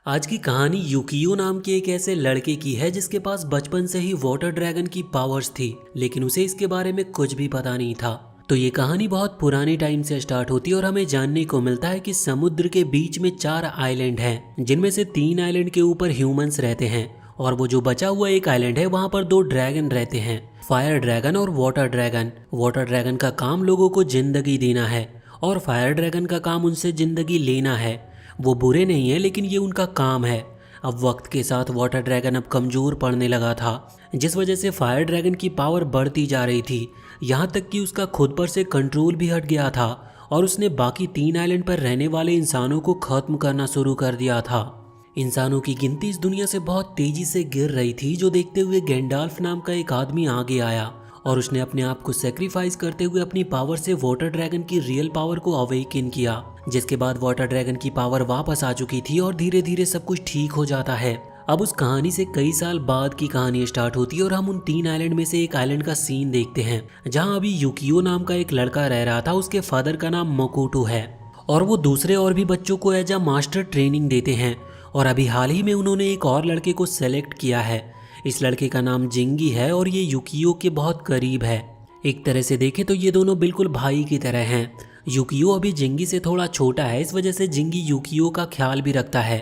आज की कहानी यूकियो नाम के एक ऐसे लड़के की है जिसके पास बचपन से ही वाटर ड्रैगन की पावर्स थी, लेकिन उसे इसके बारे में कुछ भी पता नहीं था। तो ये कहानी बहुत पुराने टाइम से स्टार्ट होती है और हमें जानने को मिलता है कि समुद्र के बीच में 4 आइलैंड हैं, जिनमें से 3 आइलैंड के ऊपर ह्यूमंस रहते हैं और वो जो बचा हुआ एक आइलैंड है वहाँ पर 2 ड्रैगन रहते हैं, फायर ड्रैगन और वाटर ड्रैगन। वाटर ड्रैगन का काम लोगों को जिंदगी देना है और फायर ड्रैगन का काम उनसे जिंदगी लेना है। वो बुरे नहीं है, लेकिन ये उनका काम है। अब वक्त के साथ वाटर ड्रैगन अब कमज़ोर पड़ने लगा था, जिस वजह से फायर ड्रैगन की पावर बढ़ती जा रही थी, यहाँ तक कि उसका खुद पर से कंट्रोल भी हट गया था और उसने बाकी 3 आइलैंड पर रहने वाले इंसानों को ख़त्म करना शुरू कर दिया था। इंसानों की गिनती इस दुनिया से बहुत तेज़ी से गिर रही थी, जो देखते हुए गैंडाल्फ नाम का एक आदमी आगे आया और उसने अपने आप को सेक्रीफाइस करते हुए अपनी पावर से वाटर ड्रैगन की रियल पावर को अवेकन किया, जिसके बाद वाटर ड्रैगन की पावर वापस आ चुकी थी और धीरे धीरे सब कुछ ठीक हो जाता है। अब उस कहानी से कई साल बाद की कहानी स्टार्ट होती है और हम उन 3 आइलैंड में से एक आइलैंड का सीन देखते हैं, जहां अभी यूकियो नाम का एक लड़का रह रहा था। उसके फादर का नाम मकोटो है और वो दूसरे और भी बच्चों को एज अ मास्टर ट्रेनिंग देते हैं। और अभी हाल ही में उन्होंने एक और लड़के को सेलेक्ट किया है। इस लड़के का नाम जिंगी है और ये यूकियो के बहुत करीब है। एक तरह से देखें तो ये दोनों बिल्कुल भाई की तरह हैं। यूकियो अभी जिंगी से थोड़ा छोटा है, इस वजह से जिंगी यूकियो का ख्याल भी रखता है।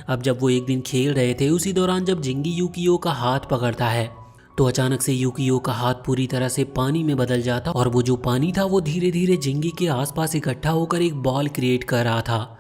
अब जब वो एक दिन खेल रहे थे, उसी दौरान जब जिंगी यूकियो का हाथ पकड़ता है तो अचानक से यूकियो का हाथ पूरी तरह से पानी में बदल जाता और वो जो पानी था वो धीरे धीरे जिंगी के आसपास इकट्ठा होकर एक बॉल क्रिएट कर रहा था।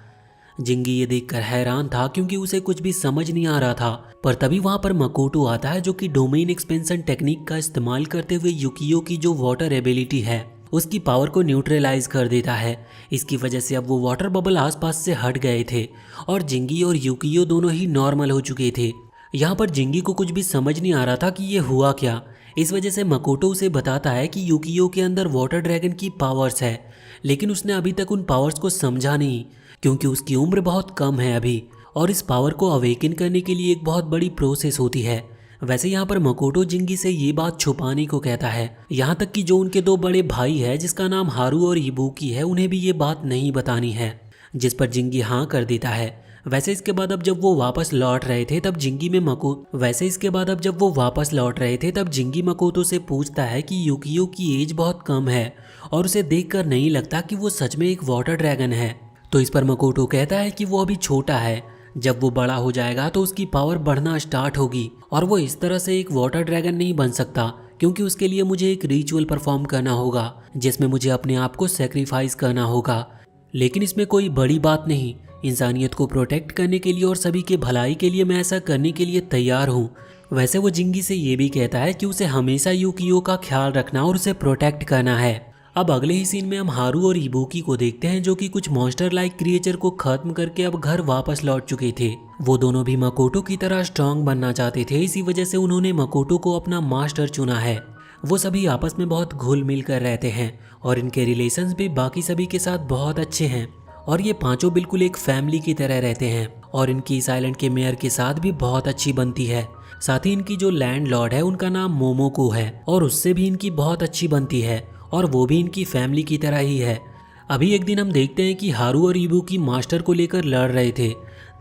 जिंगी ये देखकर हैरान था, क्योंकि उसे कुछ भी समझ नहीं आ रहा था। पर तभी वहां पर मकोटो आता है, जो कि डोमेन एक्सपेंशन टेक्निक का इस्तेमाल करते हुए यूकियो की जो वाटर एबिलिटी है उसकी पावर को न्यूट्रलाइज कर देता है। इसकी वजह से अब वो वाटर बबल आसपास से हट गए थे और जिंगी और यूकियो दोनों ही नॉर्मल हो चुके थे। यहाँ पर जिंगी को कुछ भी समझ नहीं आ रहा था कि ये हुआ क्या। इस वजह से मकोटो उसे बताता है कि यूकियो के अंदर वाटर ड्रैगन की पावर्स है, लेकिन उसने अभी तक उन पावर्स को समझा नहीं, क्योंकि उसकी उम्र बहुत कम है अभी, और इस पावर को अवेकन करने के लिए एक बहुत बड़ी प्रोसेस होती है। वैसे यहाँ पर मकोटो जिंगी से ये बात छुपाने को कहता है, यहाँ तक कि जो उनके 2 बड़े भाई है, जिसका नाम हारू और इबुकी है, उन्हें भी ये बात नहीं बतानी है, जिस पर जिंगी हाँ कर देता है। वैसे इसके बाद अब जब वो वापस लौट रहे थे तब जिंगी मकोटो से पूछता है कि यूकियो की एज बहुत कम है और उसे देखकर नहीं लगता कि वो सच में एक वाटर ड्रैगन है। तो इस पर मकोटो कहता है कि वो अभी छोटा है, जब वो बड़ा हो जाएगा तो उसकी पावर बढ़ना स्टार्ट होगी और वो इस तरह से एक वाटर ड्रैगन नहीं बन सकता, क्योंकि उसके लिए मुझे एक रिचुअल परफॉर्म करना होगा, जिसमें मुझे अपने आप को सेक्रीफाइस करना होगा। लेकिन इसमें कोई बड़ी बात नहीं, इंसानियत को प्रोटेक्ट करने के लिए और सभी के भलाई के लिए मैं ऐसा करने के लिए तैयार हूँ। वैसे वो जिंगी से ये भी कहता है कि उसे हमेशा यूकियो का ख्याल रखना और उसे प्रोटेक्ट करना है। अब अगले ही सीन में हम हारू और इबुकी को देखते हैं, जो कि कुछ मॉन्स्टर लाइक क्रिएचर को खत्म करके अब घर वापस लौट चुके थे। वो दोनों भी मकोटो की तरह स्ट्रांग बनना चाहते थे, इसी वजह से उन्होंने मकोटो को अपना मास्टर चुना है। वो सभी आपस में बहुत घुल मिल कर रहते हैं और इनके रिलेशंस भी बाकी सभी के साथ बहुत अच्छे हैं और ये पांचों बिल्कुल एक फैमिली की तरह रहते हैं और इनकी इस आइलैंड के मेयर के साथ भी बहुत अच्छी बनती है। साथ ही इनकी जो लैंड लॉर्ड है उनका नाम मोमोको है और उससे भी इनकी बहुत अच्छी बनती है और वो भी इनकी फैमिली की तरह ही है। अभी एक दिन हम देखते हैं कि हारू और इबुकी मास्टर को लेकर लड़ रहे थे।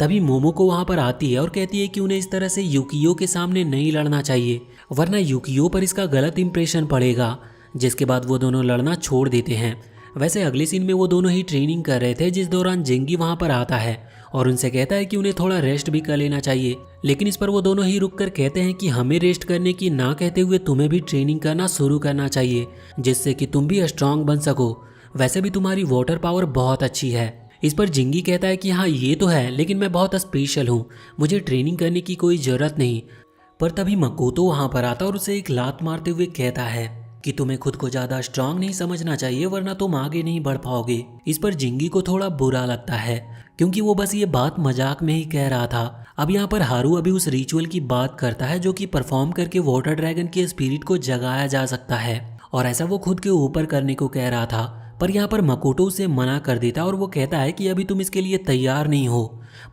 तभी मोमोको वहां पर आती है और कहती है कि उन्हें इस तरह से यूकियो के सामने नहीं लड़ना चाहिए, वरना यूकियो पर इसका गलत इंप्रेशन पड़ेगा। जिसके बाद वो दोनों लड़ना छोड़ देते हैं। वैसे अगले सीन में वो दोनों ही ट्रेनिंग कर रहे थे, जिस दौरान जिंगी वहां पर आता है और उनसे कहता है कि उन्हें थोड़ा रेस्ट भी कर लेना चाहिए। लेकिन इस पर वो दोनों ही रुक कर कहते हैं कि हमें रेस्ट करने की ना कहते हुए तुम्हें भी ट्रेनिंग करना शुरू करना चाहिए, जिससे कि तुम भी स्ट्रांग बन सको। वैसे भी तुम्हारी वाटर पावर बहुत अच्छी है। इस पर जिंगी कहता है कि हाँ ये तो है, लेकिन मैं बहुत स्पेशल हूँ, मुझे ट्रेनिंग करने की कोई ज़रूरत नहीं। पर तभी मकोटो वहाँ पर आता और उसे एक लात मारते हुए कहता है कि तुम्हें खुद को ज़्यादा स्ट्रांग नहीं समझना चाहिए, वरना तुम आगे नहीं बढ़ पाओगे। इस पर जिंगी को थोड़ा बुरा लगता है, क्योंकि वो बस ये बात मजाक में ही कह रहा था। अब यहाँ पर हारू अभी उस रिचुअल की बात करता है, जो कि परफॉर्म करके वाटर ड्रैगन के स्पिरिट को जगाया जा सकता है, और ऐसा वो खुद के ऊपर करने को कह रहा था। पर यहाँ पर मकोटो उसे मना कर देता और वो कहता है कि अभी तुम इसके लिए तैयार नहीं हो।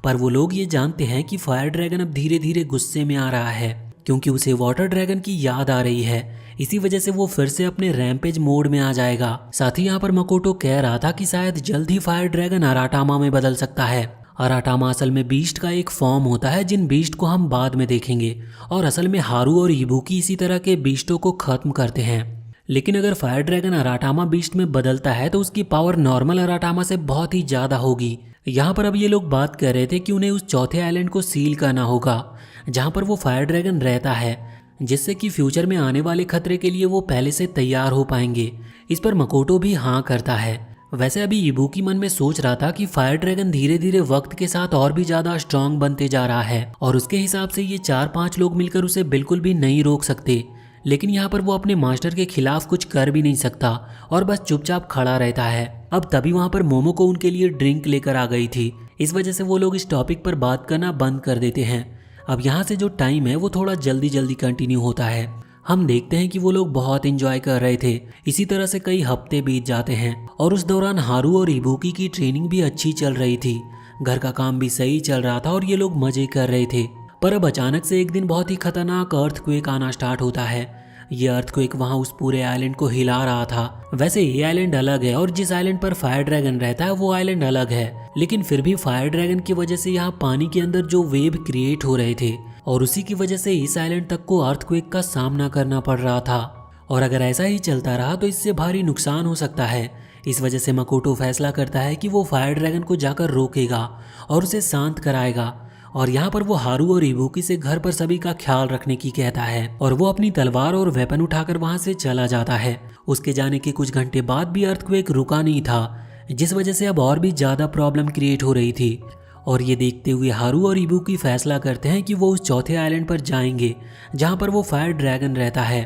पर वो लोग ये जानते हैं कि फायर ड्रैगन अब धीरे धीरे गुस्से में आ रहा है, क्योंकि उसे वाटर ड्रैगन की याद आ रही है। इसी वजह से वो फिर से अपने रैम्पेज मोड में आ जाएगा। साथ ही यहाँ पर मकोटो कह रहा था कि शायद जल्द ही फायर ड्रैगन अराटामा में बदल सकता है। अराटामा असल में बीस्ट का एक फॉर्म होता है, जिन बीस्ट को हम बाद में देखेंगे, और असल में हारू और इबुकी इसी तरह के बीस्टों को खत्म करते हैं। लेकिन अगर फायर ड्रैगन अराटामा बीस्ट में बदलता है तो उसकी पावर नॉर्मल अराटामा से बहुत ही ज़्यादा होगी। यहाँ पर अब ये लोग बात कर रहे थे कि उन्हें उस चौथे आइलैंड को सील करना होगा जहाँ पर वो फायर ड्रैगन रहता है, जिससे कि फ्यूचर में आने वाले खतरे के लिए वो पहले से तैयार हो पाएंगे। इस पर मकोटो भी हाँ करता है। वैसे अभी इबुकी मन में सोच रहा था कि फायर ड्रैगन धीरे धीरे वक्त के साथ और भी ज़्यादा स्ट्रांग बनते जा रहा है और उसके हिसाब से ये 4-5 लोग मिलकर उसे बिल्कुल भी नहीं रोक सकते। लेकिन यहाँ पर वो अपने मास्टर के खिलाफ कुछ कर भी नहीं सकता और बस चुपचाप खड़ा रहता है। अब तभी वहाँ पर मोमोको उनके लिए ड्रिंक लेकर आ गई थी। इस वजह से वो लोग इस टॉपिक पर बात करना बंद कर देते हैं। अब यहाँ से जो टाइम है वो थोड़ा जल्दी जल्दी कंटिन्यू होता है। हम देखते हैं कि वो लोग बहुत एंजॉय कर रहे थे। इसी तरह से कई हफ्ते बीत जाते हैं और उस दौरान हारू और इबुकी की ट्रेनिंग भी अच्छी चल रही थी। घर का काम भी सही चल रहा था और ये लोग मजे कर रहे थे। पर अब अचानक से एक दिन बहुत ही खतरनाक अर्थक्वेक आना स्टार्ट होता है। ये अर्थक्वेक वहाँ उस पूरे आइलैंड को हिला रहा था। वैसे ये आइलैंड अलग है और जिस आइलैंड पर फायर ड्रैगन रहता है वो आइलैंड अलग है, लेकिन फिर भी फायर ड्रैगन की वजह से यहाँ पानी के अंदर जो वेव क्रिएट हो रहे थे और उसी की वजह से इस आइलैंड तक को अर्थक्वेक का सामना करना पड़ रहा था। और अगर ऐसा ही चलता रहा तो इससे भारी नुकसान हो सकता है। इस वजह से मकोटो फैसला करता है कि वो फायर ड्रैगन को जाकर रोकेगा और उसे शांत कराएगा। और यहाँ पर वो हारू और इबुकी से घर पर सभी का ख्याल रखने की कहता है और वो अपनी तलवार और वेपन उठाकर वहाँ से चला जाता है। उसके जाने के कुछ घंटे बाद भी अर्थक्वेक रुका नहीं था, जिस वजह से अब और भी ज़्यादा प्रॉब्लम क्रिएट हो रही थी। और ये देखते हुए हारू और इबुकी फैसला करते हैं कि वो उस चौथे आइलैंड पर जाएंगे जहाँ पर वो फायर ड्रैगन रहता है।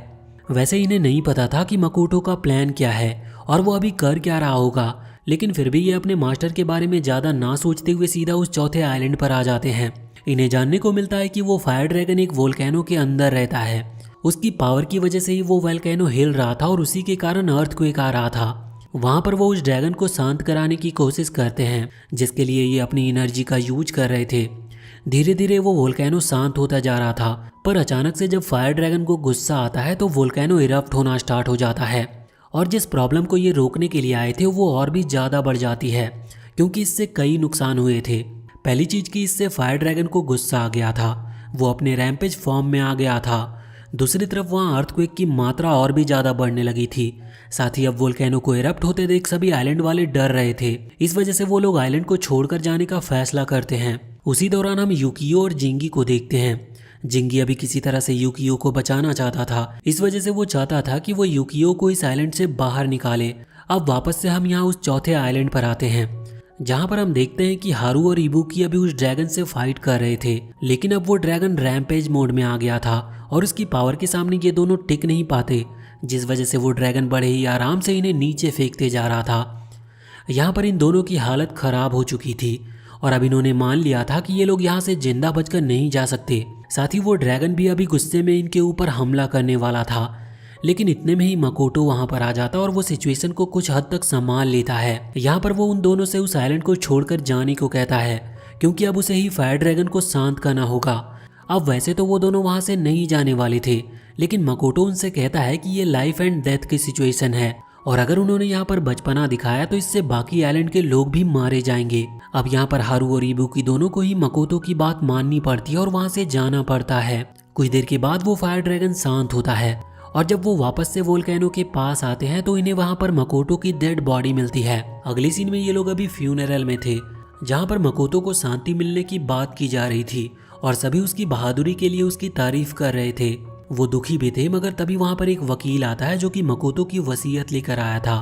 वैसे इन्हें नहीं पता था कि मकोटो का प्लान क्या है और वो अभी कर क्या रहा होगा, लेकिन फिर भी ये अपने मास्टर के बारे में ज़्यादा ना सोचते हुए सीधा उस चौथे आइलैंड पर आ जाते हैं। इन्हें जानने को मिलता है कि वो फायर ड्रैगन एक वोल्केनो के अंदर रहता है। उसकी पावर की वजह से ही वो वोल्केनो हिल रहा था और उसी के कारण अर्थक्वेक आ रहा था। वहाँ पर वो उस ड्रैगन को शांत कराने की कोशिश करते हैं, जिसके लिए ये अपनी एनर्जी का यूज कर रहे थे। धीरे धीरे वो वोल्केनो शांत होता जा रहा था, पर अचानक से जब फायर ड्रैगन को गुस्सा आता है तो वोल्केनो इरप्ट होना स्टार्ट हो जाता है और जिस प्रॉब्लम को ये रोकने के लिए आए थे वो और भी ज़्यादा बढ़ जाती है, क्योंकि इससे कई नुकसान हुए थे। पहली चीज़ कि इससे फायर ड्रैगन को गुस्सा आ गया था, वो अपने रैम्पेज फॉर्म में आ गया था। दूसरी तरफ वहाँ अर्थक्वेक की मात्रा और भी ज़्यादा बढ़ने लगी थी। साथ ही अब वोल्केनो को इरप्ट होते देख सभी आइलैंड वाले डर रहे थे। इस वजह से वो लोग आइलैंड को छोड़कर जाने का फैसला करते हैं। उसी दौरान हम यूकियो और जिंगी को देखते हैं। जिंगी अभी किसी तरह से यूकियो को बचाना चाहता था। इस वजह से वो चाहता था कि वो यूकियो को इस आइलैंड से बाहर निकाले। अब वापस से हम यहाँ उस चौथे आइलैंड पर आते हैं, जहाँ पर हम देखते हैं कि हारू और इबुकी अभी उस ड्रैगन से फाइट कर रहे थे, लेकिन अब वो ड्रैगन रैम्पेज मोड में आ गया था और उसकी पावर के सामने ये दोनों टिक नहीं पाते, जिस वजह से वो ड्रैगन बड़े ही आराम से इन्हें नीचे फेंकते जा रहा था। यहाँ पर इन दोनों की हालत खराब हो चुकी थी और अब इन्होंने मान लिया था कि ये लोग यहाँ से जिंदा बचकर नहीं जा सकते। साथ ही वो ड्रैगन भी अभी गुस्से में इनके ऊपर हमला करने वाला था, लेकिन इतने में ही मकोटो वहां पर आ जाता और वो सिचुएशन को कुछ हद तक संभाल लेता है। यहाँ पर वो उन दोनों से उस आइलैंड को छोड़कर जाने को कहता है, क्योंकि अब उसे ही फायर ड्रैगन को शांत करना होगा। अब वैसे तो वो दोनों वहां से नहीं जाने वाले थे, लेकिन मकोटो उनसे कहता है कि ये लाइफ एंड डेथ की सिचुएशन है और अगर उन्होंने यहाँ पर बचपना दिखाया तो इससे बाकी आइलैंड के लोग भी मारे जाएंगे। अब यहाँ पर हारू और इबुकी दोनों को ही मकोटो की बात माननी पड़ती है और वहां से जाना पड़ता है। कुछ देर के बाद वो फायर ड्रैगन शांत होता है और जब वो वापस से वोल्केनो के पास आते हैं तो इन्हें वहां पर मकोटो की डेड बॉडी मिलती है। अगले सीन में ये लोग अभी फ्यूनरल में थे, जहां पर मकोटो को शांति मिलने की बात की जा रही थी और सभी उसकी बहादुरी के लिए उसकी तारीफ कर रहे थे। वो दुखी भी थे, मगर तभी वहां पर एक वकील आता है जो कि मकोटो की वसीयत लेकर आया था।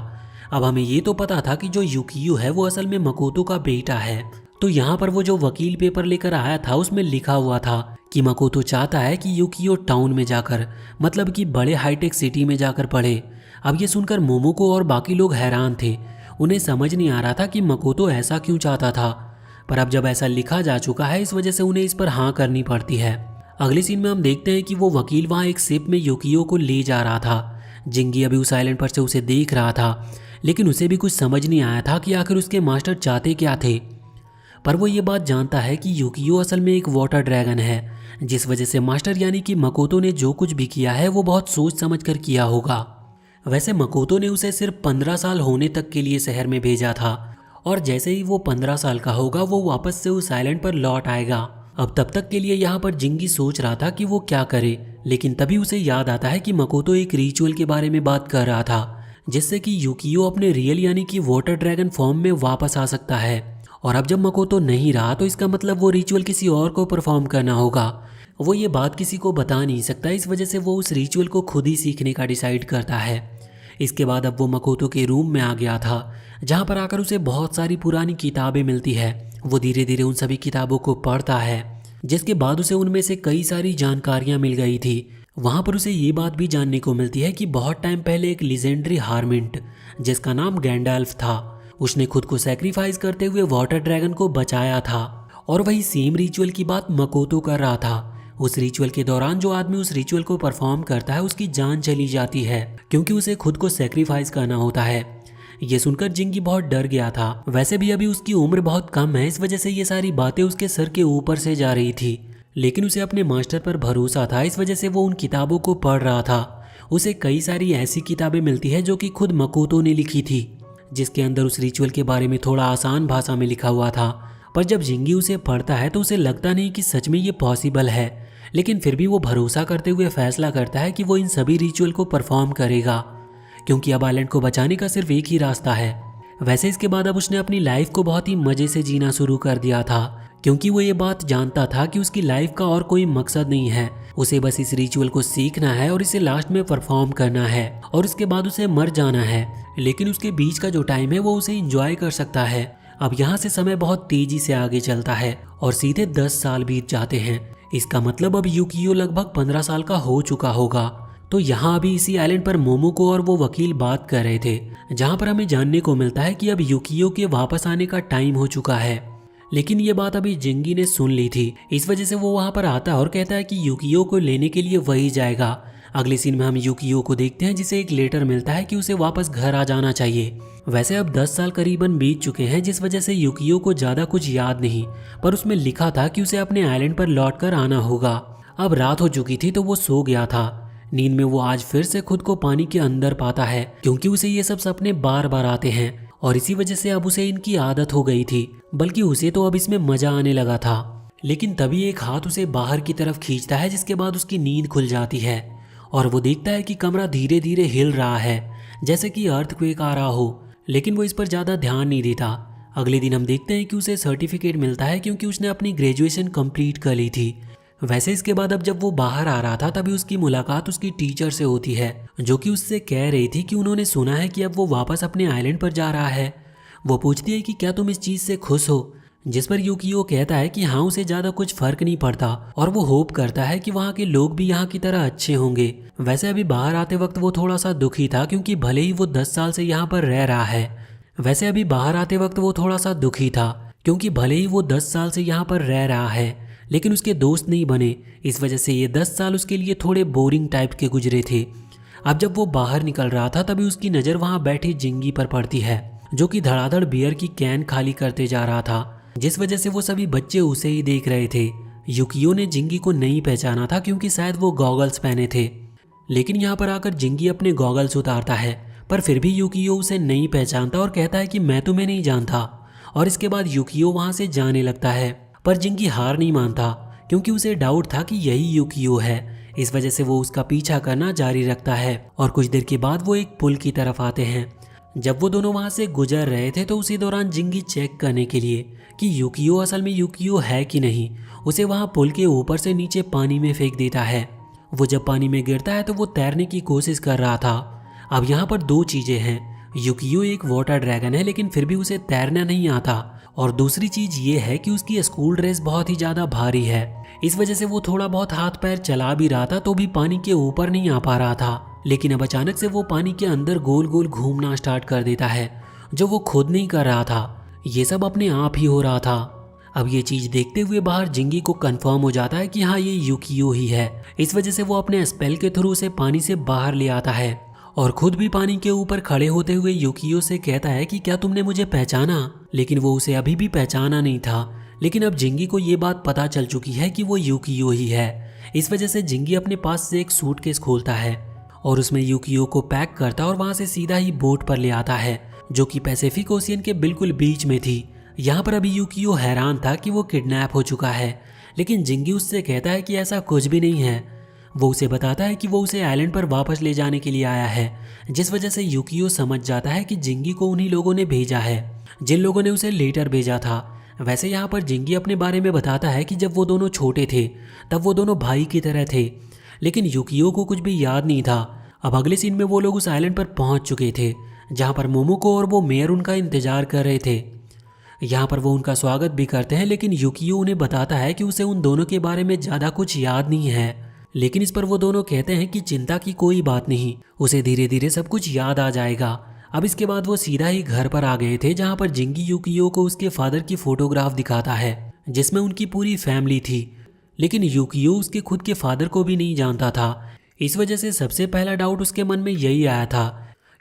अब हमें ये तो पता था कि जो यूकियो है वो असल में मकोटो का बेटा है, तो यहाँ पर वो जो वकील पेपर लेकर आया था उसमें लिखा हुआ था कि मकोटो चाहता है कि यूकियो टाउन में जाकर, मतलब कि बड़े हाईटेक सिटी में जाकर पढ़े। अब ये सुनकर मोमोको और बाकी लोग हैरान थे। उन्हें समझ नहीं आ रहा था कि मकोटो ऐसा क्यों चाहता था, पर अब जब ऐसा लिखा जा चुका है इस वजह से उन्हें इस पर हाँ करनी पड़ती है। अगले सीन में हम देखते हैं कि वो वकील वहाँ एक शिप में यूकियो को ले जा रहा था। जिंगी अभी उस आइलैंड पर से उसे देख रहा था, लेकिन उसे भी कुछ समझ नहीं आया था कि आखिर उसके मास्टर चाहते क्या थे। पर वो ये बात जानता है कि यूकियो असल में एक वाटर ड्रैगन है, जिस वजह से मास्टर यानी कि मकोटो ने जो कुछ भी किया है वो बहुत सोच समझ कर किया होगा। वैसे मकोटो ने उसे सिर्फ 15 साल होने तक के लिए शहर में भेजा था और जैसे ही वो 15 साल का होगा वो वापस से उस आइलैंड पर लौट आएगा। अब तब तक के लिए यहाँ पर जिंगी सोच रहा था कि वो क्या करे, लेकिन तभी उसे याद आता है कि मकोतो एक रिचुअल के बारे में बात कर रहा था जिससे कि यूकियो अपने रियल यानी कि वाटर ड्रैगन फॉर्म में वापस आ सकता है। और अब जब मकोतो नहीं रहा तो इसका मतलब वो रिचुअल किसी और को परफॉर्म करना होगा। वो ये बात किसी को बता नहीं सकता, इस वजह से वो उस रिचुअल को खुद ही सीखने का डिसाइड करता है। इसके बाद अब वो मकोतो के रूम में आ गया था जहाँ पर आकर उसे बहुत सारी पुरानी किताबें मिलती है। वो धीरे धीरे उन सभी किताबों को पढ़ता है जिसके बाद उसे उनमें से कई सारी जानकारियाँ मिल गई थी। वहाँ पर उसे ये बात भी जानने को मिलती है कि बहुत टाइम पहले एक लीजेंडरी हार्मिंट जिसका नाम गैंडाल्फ था, उसने खुद को सैक्रिफाइस करते हुए वाटर ड्रैगन को बचाया था। और वही सेम रिचुअल की बात मकोतो कर रहा था। उस रिचुअल के दौरान जो आदमी उस रिचुअल को परफॉर्म करता है उसकी जान चली जाती है क्योंकि उसे खुद को सैक्रिफाइस करना होता है। ये सुनकर जिंगी बहुत डर गया था। वैसे भी अभी उसकी उम्र बहुत कम है, इस वजह से ये सारी बातें उसके सर के ऊपर से जा रही थी, लेकिन उसे अपने मास्टर पर भरोसा था, इस वजह से वो उन किताबों को पढ़ रहा था। उसे कई सारी ऐसी किताबें मिलती है जो कि खुद मकोतो ने लिखी थी, जिसके अंदर उस रिचुअल के बारे में थोड़ा आसान भाषा में लिखा हुआ था। पर जब जिंगी उसे पढ़ता है तो उसे लगता नहीं कि सच में ये पॉसिबल है, लेकिन फिर भी वो भरोसा करते हुए फैसला करता है कि वो इन सभी रिचुअल को परफॉर्म करेगा क्योंकि अब आइलैंड को बचाने का सिर्फ एक ही रास्ता है। वैसे इसके बाद अब उसने अपनी लाइफ को बहुत ही मजे से जीना शुरू कर दिया था क्योंकि वो ये बात जानता था कि उसकी लाइफ का और कोई मकसद नहीं है, उसे बस इस रिचुअल को सीखना है और इसे लास्ट में परफॉर्म करना है और उसके बाद उसे मर जाना है। लेकिन उसके बीच का जो टाइम है वो उसे एंजॉय कर सकता है। अब यहाँ से समय बहुत तेजी से आगे चलता है और सीधे 10 साल बीत जाते हैं। इसका मतलब अब यूकियो लगभग 15 साल का हो चुका होगा। तो यहाँ अभी इसी आइलैंड पर मोमोको और वो वकील बात कर रहे थे, जहाँ पर हमें जानने को मिलता है कि अब यूकियो के वापस आने का टाइम हो चुका है। लेकिन ये बात अभी जिंगी ने सुन ली थी, इस वजह से वो वहाँ पर आता है और कहता है कि यूकियो को लेने के लिए वही जाएगा। अगले सीन में हम यूकियो को देखते हैं जिसे एक लेटर मिलता है कि उसे वापस घर आ जाना चाहिए। वैसे अब 10 साल करीबन बीत चुके हैं, जिस वजह से यूकियो को ज़्यादा कुछ याद नहीं, पर उसमें लिखा था कि उसे अपने आइलैंड पर लौटकर आना होगा। अब रात हो चुकी थी तो वो सो गया था। नींद में वो आज फिर से खुद को पानी के अंदर पाता है क्योंकि उसे ये सब सपने बार बार आते हैं और इसी वजह से अब उसे इनकी आदत हो गई थी, बल्कि उसे तो अब इसमें मजा आने लगा था। लेकिन तभी एक हाथ उसे बाहर की तरफ खींचता है, जिसके बाद उसकी नींद खुल जाती है और वो देखता है कि कमरा धीरे धीरे हिल रहा है जैसे कि अर्थक्वेक आ रहा हो, लेकिन वो इस पर ज़्यादा ध्यान नहीं देता। अगले दिन हम देखते हैं कि उसे सर्टिफिकेट मिलता है क्योंकि उसने अपनी ग्रेजुएशन कंप्लीट कर ली थी। वैसे इसके बाद अब जब वो बाहर आ रहा था तभी उसकी मुलाकात उसकी टीचर से होती है, जो कि उससे कह रही थी कि उन्होंने सुना है कि अब वो वापस अपने आइलैंड पर जा रहा है। वो पूछती है कि क्या तुम इस चीज़ से खुश हो, जिस पर यूकियो कहता है कि हाँ, उसे ज़्यादा कुछ फर्क नहीं पड़ता और वो होप करता है कि वहाँ के लोग भी यहाँ की तरह अच्छे होंगे। वैसे अभी बाहर आते वक्त वो थोड़ा सा दुखी था क्योंकि भले ही वो 10 साल से यहाँ पर रह रहा है, लेकिन उसके दोस्त नहीं बने, इस वजह से ये 10 साल उसके लिए थोड़े बोरिंग टाइप के गुजरे थे। अब जब वो बाहर निकल रहा था तभी उसकी नज़र वहाँ बैठी जिंगी पर पड़ती है, जो कि धड़ाधड़ बियर की कैन खाली करते जा रहा था, जिस वजह से वो सभी बच्चे उसे ही देख रहे थे। यूकियो ने जिंगी को नहीं पहचाना था क्योंकि शायद वो गॉगल्स पहने थे, लेकिन यहाँ पर आकर जिंगी अपने गॉगल्स उतारता है, पर फिर भी यूकियो उसे नहीं पहचानता और कहता है कि मैं तुम्हें नहीं जानता। और इसके बाद यूकियो वहाँ से जाने लगता है, पर जिंगी हार नहीं मानता क्योंकि उसे डाउट था कि यही यूकियो है। इस वजह से वो उसका पीछा करना जारी रखता है और कुछ देर के बाद वो एक पुल की तरफ आते हैं। जब वो दोनों वहाँ से गुजर रहे थे तो उसी दौरान जिंगी चेक करने के लिए कि यूकियो असल में यूकियो है कि नहीं, उसे वहाँ पुल के ऊपर से नीचे पानी में फेंक देता है। वो जब पानी में गिरता है तो वो तैरने की कोशिश कर रहा था। अब यहाँ पर दो चीज़ें हैं, यूकियो एक वाटर ड्रैगन है लेकिन फिर भी उसे तैरना नहीं आता, और दूसरी चीज़ ये है कि उसकी स्कूल ड्रेस बहुत ही ज़्यादा भारी है। इस वजह से वो थोड़ा बहुत हाथ पैर चला भी रहा था तो भी पानी के ऊपर नहीं आ पा रहा था। लेकिन अब अचानक से वो पानी के अंदर गोल गोल घूमना स्टार्ट कर देता है, जो वो खुद नहीं कर रहा था, ये सब अपने आप ही हो रहा था। अब ये चीज़ देखते हुए बाहर जिंगी को कंफर्म हो जाता है कि हाँ, ये यूकियो ही है। इस वजह से वो अपने स्पेल के थ्रू उसे पानी से बाहर ले आता है और खुद भी पानी के ऊपर खड़े होते हुए यूकियो से कहता है कि क्या तुमने मुझे पहचाना, लेकिन वो उसे अभी भी पहचाना नहीं था। लेकिन अब जिंगी को ये बात पता चल चुकी है कि वो यूकियो ही है। इस वजह से जिंगी अपने पास से एक सूटकेस खोलता है और उसमें यूकियो को पैक करता है और वहाँ से सीधा ही बोट पर ले आता है, जो कि पैसिफिक ओशियन के बिल्कुल बीच में थी। यहाँ पर अभी यूकियो हैरान था कि वो किडनैप हो चुका है, लेकिन जिंगी उससे कहता है कि ऐसा कुछ भी नहीं है। वो उसे बताता है कि वो उसे आइलैंड पर वापस ले जाने के लिए आया है, जिस वजह से यूकियो समझ जाता है कि जिंगी को उन्हीं लोगों ने भेजा है जिन लोगों ने उसे लेटर भेजा था। वैसे यहाँ पर जिंगी अपने बारे में बताता है कि जब वो दोनों छोटे थे तब वो दोनों भाई की तरह थे, लेकिन यूकियो को कुछ भी याद नहीं था। अब अगले सीन में वो लोग उस आइलैंड पर पहुंच चुके थे जहाँ पर मोमोको और वो मेयर उनका इंतजार कर रहे थे। यहाँ पर वो उनका स्वागत भी करते हैं, लेकिन यूकियो उन्हें बताता है कि उसे उन दोनों के बारे में ज़्यादा कुछ याद नहीं है। लेकिन इस पर वो दोनों कहते हैं कि चिंता की कोई बात नहीं, उसे धीरे धीरे सब कुछ याद आ जाएगा। अब इसके बाद वो सीधा ही घर पर आ गए थे, जहाँ पर जिंगी यूकियो को उसके फादर की फोटोग्राफ दिखाता है जिसमें उनकी पूरी फैमिली थी। लेकिन यूकियो उसके खुद के फादर को भी नहीं जानता था। इस वजह से सबसे पहला डाउट उसके मन में यही आया था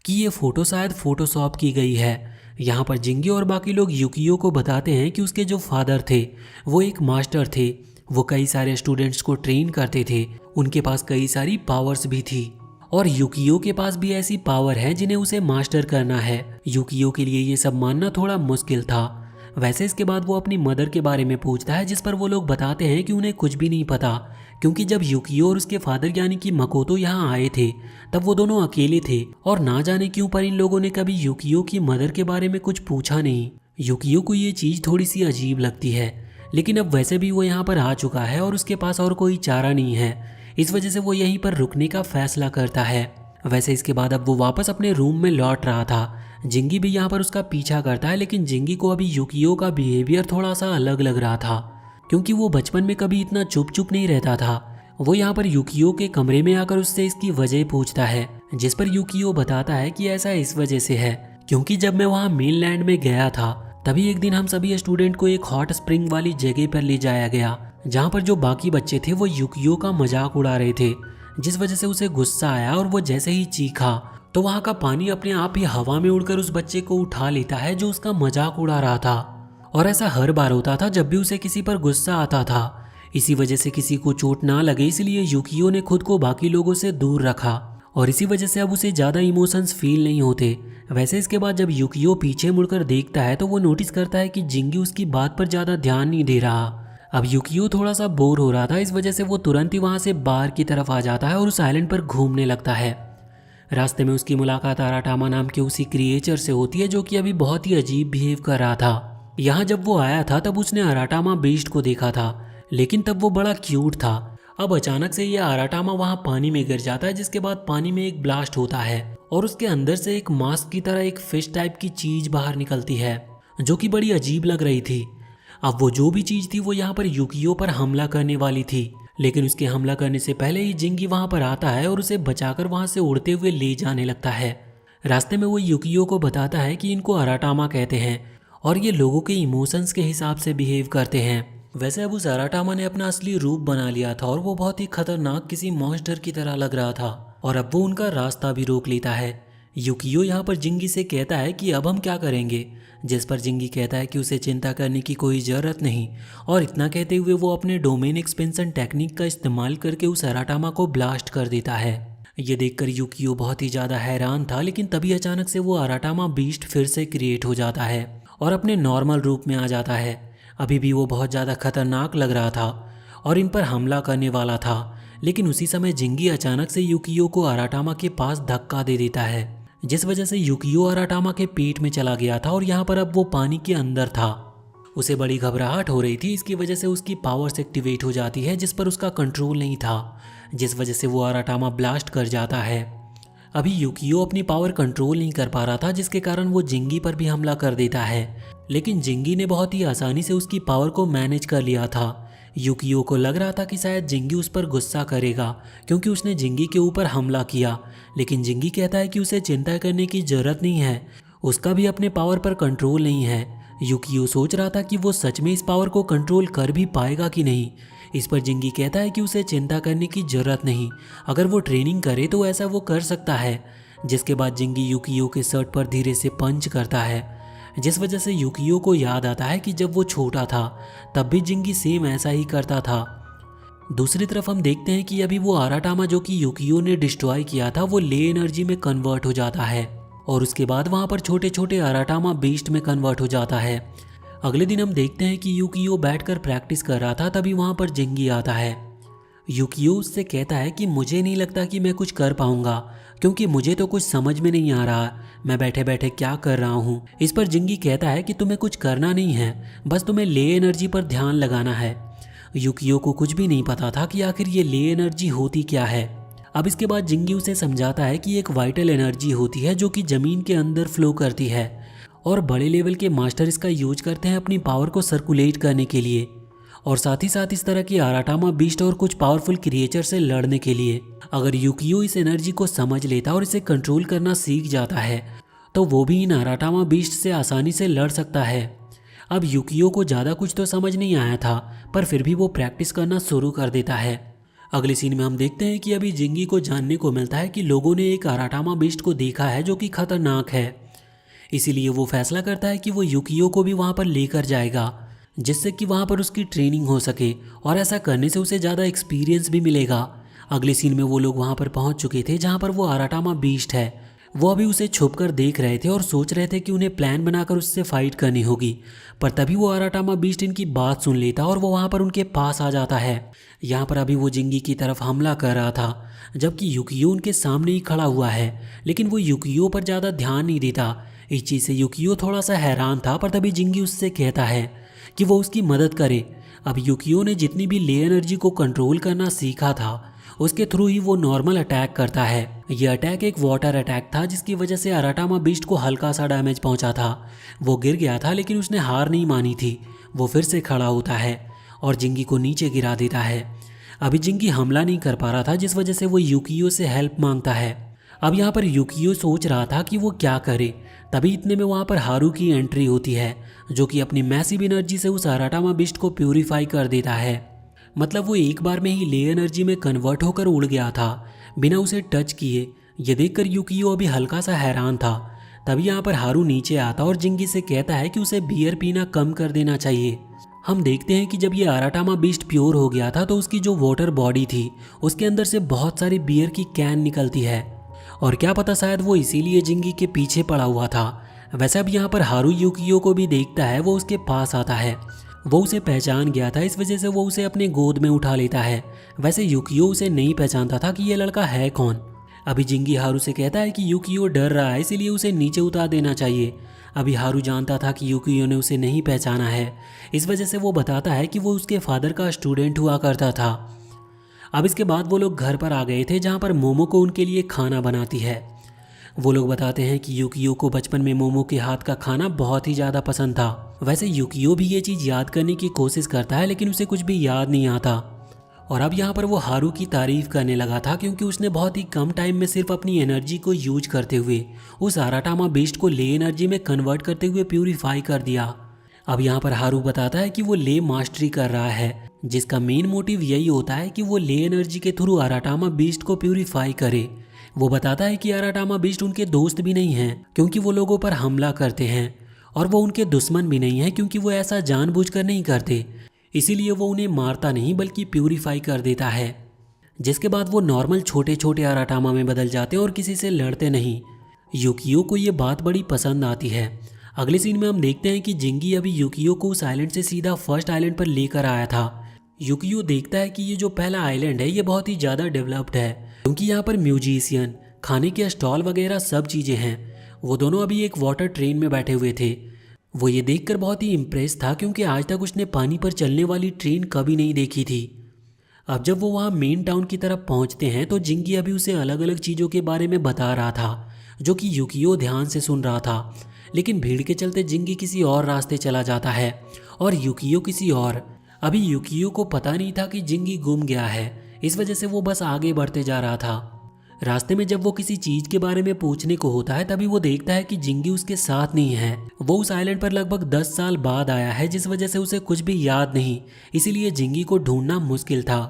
कि ये फ़ोटो शायद फ़ोटोशॉप की गई है। यहाँ पर जिंगी और बाकी लोग यूकियो को बताते हैं कि उसके जो फादर थे वो एक मास्टर थे, वो कई सारे स्टूडेंट्स को ट्रेन करते थे, उनके पास कई सारी पावर्स भी थी और यूकियो के पास भी ऐसी पावर है जिन्हें उसे मास्टर करना है। यूकियो के लिए ये सब मानना थोड़ा मुश्किल था। वैसे इसके बाद वो अपनी मदर के बारे में पूछता है, जिस पर वो लोग बताते हैं कि उन्हें कुछ भी नहीं पता, क्योंकि जब यूकियो और उसके फादर यानी कि मकोतो यहाँ आए थे तब वो दोनों अकेले थे और ना जाने क्यों पर इन लोगों ने कभी यूकियो की मदर के बारे में कुछ पूछा नहीं। यूकियो को ये चीज़ थोड़ी सी अजीब लगती है, लेकिन अब वैसे भी वो यहाँ पर आ चुका है और उसके पास और कोई चारा नहीं है, इस वजह से वो यहीं पर रुकने का फैसला करता है। वैसे इसके बाद अब वो वापस अपने रूम में लौट रहा था। जिंगी भी यहाँ पर उसका पीछा करता है, लेकिन जिंगी को अभी यूकियो का बिहेवियर थोड़ा सा अलग लग रहा था, क्योंकि वो बचपन में कभी इतना चुप चुप नहीं रहता था। वो यहाँ पर यूकियो के कमरे में आकर उससे इसकी वजह पूछता है, जिस पर यूकियो बताता है कि ऐसा इस वजह से है क्योंकि जब मैं वहाँ मेनलैंड में गया था तभी एक दिन हम सभी स्टूडेंट को एक हॉट स्प्रिंग वाली जगह पर ले जाया गया, जहाँ पर जो बाकी बच्चे थे वो यूकियो का मजाक उड़ा रहे थे, जिस वजह से उसे गुस्सा आया और वो जैसे ही चीखा तो वहाँ का पानी अपने आप ही हवा में उड़कर उस बच्चे को उठा लेता है जो उसका मजाक उड़ा रहा था। और ऐसा हर बार होता था जब भी उसे किसी पर गुस्सा आता था। इसी वजह से किसी को चोट ना लगे इसलिए यूकियो ने खुद को बाकी लोगों से दूर रखा और इसी वजह से अब उसे ज़्यादा इमोशंस फील नहीं होते। वैसे इसके बाद जब यूकियो पीछे मुड़कर देखता है तो वो नोटिस करता है कि जिंगी उसकी बात पर ज़्यादा ध्यान नहीं दे रहा। अब यूकियो थोड़ा सा बोर हो रहा था, इस वजह से वो तुरंत ही वहाँ से बाहर की तरफ आ जाता है और उस आइलैंड पर घूमने लगता है। रास्ते में उसकी मुलाकात आराटामा नाम के उसी क्रिएचर से होती है जो कि अभी बहुत ही अजीब बिहेव कर रहा था। यहाँ जब वो आया था तब उसने आराटामा बीस्ट को देखा था, लेकिन तब वो बड़ा क्यूट था। अब अचानक से ये आराटामा वहाँ पानी में गिर जाता है, जिसके बाद पानी में एक ब्लास्ट होता है और उसके अंदर से एक मास्क की तरह एक फिश टाइप की चीज बाहर निकलती है जो कि बड़ी अजीब लग रही थी। अब वो जो भी चीज थी वो यहाँ पर यूकियो पर हमला करने वाली थी, लेकिन उसके हमला करने से पहले ही जिंगी वहाँ पर आता है और उसे बचाकर वहाँ से उड़ते हुए ले जाने लगता है। रास्ते में वो यूकियो को बताता है कि इनको आराटामा कहते हैं और ये लोगों के इमोशंस के हिसाब से बिहेव करते हैं। वैसे अब उस आराटामा ने अपना असली रूप बना लिया था और वो बहुत ही खतरनाक किसी मॉन्स्टर की तरह लग रहा था और अब वो उनका रास्ता भी रोक लेता है। यूकियो यहाँ पर जिंगी से कहता है कि अब हम क्या करेंगे, जिस पर जिंगी कहता है कि उसे चिंता करने की कोई ज़रूरत नहीं और इतना कहते हुए वो अपने डोमेन एक्सपेंशन टेक्निक का इस्तेमाल करके उस आराटामा को ब्लास्ट कर देता है। ये देखकर यूकियो बहुत ही ज़्यादा हैरान था, लेकिन तभी अचानक से वो आराटामा बीस्ट फिर से क्रिएट हो जाता है और अपने नॉर्मल रूप में आ जाता है। अभी भी वो बहुत ज़्यादा खतरनाक लग रहा था और इन पर हमला करने वाला था, लेकिन उसी समय जिंगी अचानक से यूकियो को आराटामा के पास धक्का दे देता है, जिस वजह से यूकियो आराटामा के पेट में चला गया था और यहाँ पर अब वो पानी के अंदर था। उसे बड़ी घबराहट हो रही थी, इसकी वजह से उसकी पावर्स एक्टिवेट हो जाती है जिस पर उसका कंट्रोल नहीं था, जिस वजह से वो आराटामा ब्लास्ट कर जाता है। अभी यूकियो अपनी पावर कंट्रोल नहीं कर पा रहा था, जिसके कारण वो जिंगी पर भी हमला कर देता है, लेकिन जिंगी ने बहुत ही आसानी से उसकी पावर को मैनेज कर लिया था। यूकियो को लग रहा था कि शायद जिंगी उस पर गुस्सा करेगा क्योंकि उसने जिंगी के ऊपर हमला किया, लेकिन जिंगी कहता है कि उसे चिंता करने की जरूरत नहीं है, उसका भी अपने पावर पर कंट्रोल नहीं है। यूकियो सोच रहा था कि वो सच में इस पावर को कंट्रोल कर भी पाएगा कि नहीं। इस पर जिंगी कहता है कि उसे चिंता करने की जरूरत नहीं, अगर वो ट्रेनिंग करे तो ऐसा वो कर सकता है। जिसके बाद जिंगी यूकियो के शर्ट पर धीरे से पंच करता है, जिस वजह से यूकियो को याद आता है कि जब वो छोटा था तब भी जिंगी सेम ऐसा ही करता था। दूसरी तरफ हम देखते हैं कि अभी वो आराटामा जो कि यूकियो ने डिस्ट्रॉय किया था वो ले एनर्जी में कन्वर्ट हो जाता है और उसके बाद वहाँ पर छोटे छोटे अराटामा बीस्ट में कन्वर्ट हो जाता है। अगले दिन हम देखते हैं कि यूकियो बैठकर प्रैक्टिस कर रहा था, तभी वहाँ पर जिंगी आता है। यूकियो उससे कहता है कि मुझे नहीं लगता कि मैं कुछ कर पाऊंगा, क्योंकि मुझे तो कुछ समझ में नहीं आ रहा मैं बैठे बैठे क्या कर रहा हूँ। इस पर जिंगी कहता है कि तुम्हें कुछ करना नहीं है, बस तुम्हें ले एनर्जी पर ध्यान लगाना है। यूकियो को कुछ भी नहीं पता था कि आखिर ये ले एनर्जी होती क्या है। अब इसके बाद जिंगी उसे समझाता है कि एक वाइटल एनर्जी होती है जो कि ज़मीन के अंदर फ्लो करती है, और बड़े लेवल के मास्टर इसका यूज करते हैं अपनी पावर को सर्कुलेट करने के लिए, और साथ ही साथ इस तरह की अराटामा बीस्ट और कुछ पावरफुल क्रिएचर से लड़ने के लिए। अगर यूकियो इस एनर्जी को समझ लेता और इसे कंट्रोल करना सीख जाता है तो वो भी इन अराटामा बीस्ट से आसानी से लड़ सकता है। अब यूकियो को ज़्यादा कुछ तो समझ नहीं आया था, पर फिर भी वो प्रैक्टिस करना शुरू कर देता है। अगले सीन में हम देखते हैं कि अभी जिंगी को जानने को मिलता है कि लोगों ने एक अराटामा बीस्ट को देखा है जो कि खतरनाक है। इसीलिए वो फैसला करता है कि वो यूकियो को भी वहाँ पर लेकर जाएगा, जिससे कि वहाँ पर उसकी ट्रेनिंग हो सके, और ऐसा करने से उसे ज़्यादा एक्सपीरियंस भी मिलेगा। अगले सीन में वो लोग वहाँ पर पहुँच चुके थे जहाँ पर वो अराटामा बीस्ट है। वो अभी उसे छुप कर देख रहे थे और सोच रहे थे कि उन्हें प्लान बनाकर उससे फाइट करनी होगी, पर तभी वो अराटामा बीस्ट इनकी बात सुन लेता और वो वहाँ पर उनके पास आ जाता है। यहाँ पर अभी वो जिंगी की तरफ हमला कर रहा था, जबकि यूकियो उनके सामने ही खड़ा हुआ है, लेकिन वो यूकियो पर ज़्यादा ध्यान नहीं देता। इस चीज़ से यूकियो थोड़ा सा हैरान था, पर तभी जिंगी उससे कहता है कि वो उसकी मदद करे। अब यूकियो ने जितनी भी ले एनर्जी को कंट्रोल करना सीखा था उसके थ्रू ही वो नॉर्मल अटैक करता है। ये अटैक एक वाटर अटैक था, जिसकी वजह से अराटामा बीस्ट को हल्का सा डैमेज पहुंचा था। वो गिर गया था, लेकिन उसने हार नहीं मानी थी। वो फिर से खड़ा होता है और जिंगी को नीचे गिरा देता है। अभी जिंगी हमला नहीं कर पा रहा था, जिस वजह से वो यूकियो से हेल्प मांगता है। अब यहाँ पर यूकियो सोच रहा था कि वो क्या करे, तभी इतने में वहाँ पर हारू की एंट्री होती है, जो कि अपनी मैसिव एनर्जी से उस अराटामा बीस्ट को प्यूरिफाई कर देता है। मतलब वो एक बार में ही ले एनर्जी में कन्वर्ट होकर उड़ गया था, बिना उसे टच किए। ये देखकर यूकियो अभी हल्का सा हैरान था। तभी यहाँ पर हारू नीचे आता और जिंगी से कहता है कि उसे बियर पीना कम कर देना चाहिए। हम देखते हैं कि जब ये अराटामा बीस्ट प्योर हो गया था तो उसकी जो वाटर बॉडी थी उसके अंदर से बहुत सारी बियर की कैन निकलती है, और क्या पता शायद वो इसीलिए जिंगी के पीछे पड़ा हुआ था। वैसे अब यहाँ पर हारू यूकियो को भी देखता है, वो उसके पास आता है। वो उसे पहचान गया था, इस वजह से वो उसे अपने गोद में उठा लेता है। वैसे यूकियो उसे नहीं पहचानता था कि ये लड़का है कौन। अभी जिंगी हारू से कहता है कि यूकियो डर रहा है, इसीलिए उसे नीचे उतार देना चाहिए। अभी हारू जानता था कि यूकियो ने उसे नहीं पहचाना है, इस वजह से वो बताता है कि वो उसके फादर का स्टूडेंट हुआ करता था। अब इसके बाद वो लोग घर पर आ गए थे, जहाँ पर मोमोको उनके लिए खाना बनाती है। वो लोग बताते हैं कि यूकियो को बचपन में मोमो के हाथ का खाना बहुत ही ज़्यादा पसंद था। वैसे यूकियो भी ये चीज़ याद करने की कोशिश करता है, लेकिन उसे कुछ भी याद नहीं आता। और अब यहाँ पर वो हारू की तारीफ करने लगा था, क्योंकि उसने बहुत ही कम टाइम में सिर्फ अपनी एनर्जी को यूज करते हुए उस अराटामा बीस्ट को ले एनर्जी में कन्वर्ट करते हुए प्यूरिफाई कर दिया। अब यहाँ पर हारू बताता है कि वो ले मास्टरी कर रहा है, जिसका मेन मोटिव यही होता है कि वो ले एनर्जी के थ्रू अराटामा बीस्ट को प्यूरिफाई करे। वो बताता है कि अराटामा बीस्ट उनके दोस्त भी नहीं हैं, क्योंकि वो लोगों पर हमला करते हैं, और वो उनके दुश्मन भी नहीं हैं, क्योंकि वो ऐसा जानबूझकर नहीं करते। इसीलिए वो उन्हें मारता नहीं बल्कि प्यूरिफाई कर देता है। जिसके बाद वो नॉर्मल छोटे छोटे अराटामा में बदल जाते हैं और किसी से लड़ते नहीं। यूकियो को ये बात बड़ी पसंद आती है। अगले सीन में हम देखते हैं कि जिंगी अभी यूकियो को उस आइलैंड से सीधा फर्स्ट आइलैंड पर लेकर आया था। यूकियो देखता है कि ये जो पहला आइलैंड है ये बहुत ही ज़्यादा डेवलप्ड है, क्योंकि यहाँ पर म्यूजिशियन, खाने के स्टॉल वगैरह सब चीज़ें हैं। वो दोनों अभी एक वाटर ट्रेन में बैठे हुए थे। वो ये देखकर बहुत ही इम्प्रेस था, क्योंकि आज तक उसने पानी पर चलने वाली ट्रेन कभी नहीं देखी थी। अब जब वो वहाँ मेन टाउन की तरफ पहुँचते हैं तो जिंगी अभी उसे अलग अलग चीज़ों के बारे में बता रहा था, जो कि यूकियो ध्यान से सुन रहा था। लेकिन भीड़ के चलते जिंगी किसी और रास्ते चला जाता है और यूकियो किसी और। अभी यूकियो को पता नहीं था कि जिंगी गुम गया है, इस वजह से वो बस आगे बढ़ते जा रहा था। रास्ते में जब वो किसी चीज के बारे में पूछने को होता है, तभी वो देखता है कि जिंगी उसके साथ नहीं है। वो उस आइलैंड पर लगभग 10 साल बाद आया है, जिस वजह से उसे कुछ भी याद नहीं, इसीलिए जिंगी को ढूंढना मुश्किल था।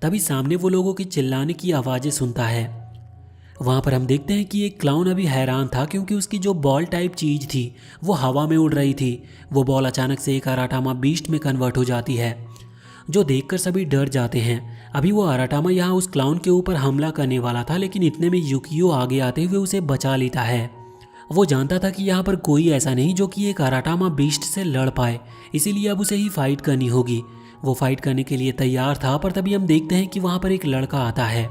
तभी सामने वो लोगों की चिल्लाने की आवाज़ें सुनता है। वहाँ पर हम देखते हैं कि एक क्लाउन अभी हैरान था, क्योंकि उसकी जो बॉल टाइप चीज़ थी वो हवा में उड़ रही थी। वो बॉल अचानक से एक अराटामा बीस्ट में कन्वर्ट हो जाती है, जो देखकर सभी डर जाते हैं। अभी वो अराटामा यहाँ उस क्लाउन के ऊपर हमला करने वाला था, लेकिन इतने में यूकियो आगे आते हुए उसे बचा लेता है। वो जानता था कि यहाँ पर कोई ऐसा नहीं जो कि एक अराटामा बीस्ट से लड़ पाए, इसीलिए अब उसे ही फाइट करनी होगी। वो फाइट करने के लिए तैयार था, पर तभी हम देखते हैं कि वहाँ पर एक लड़का आता है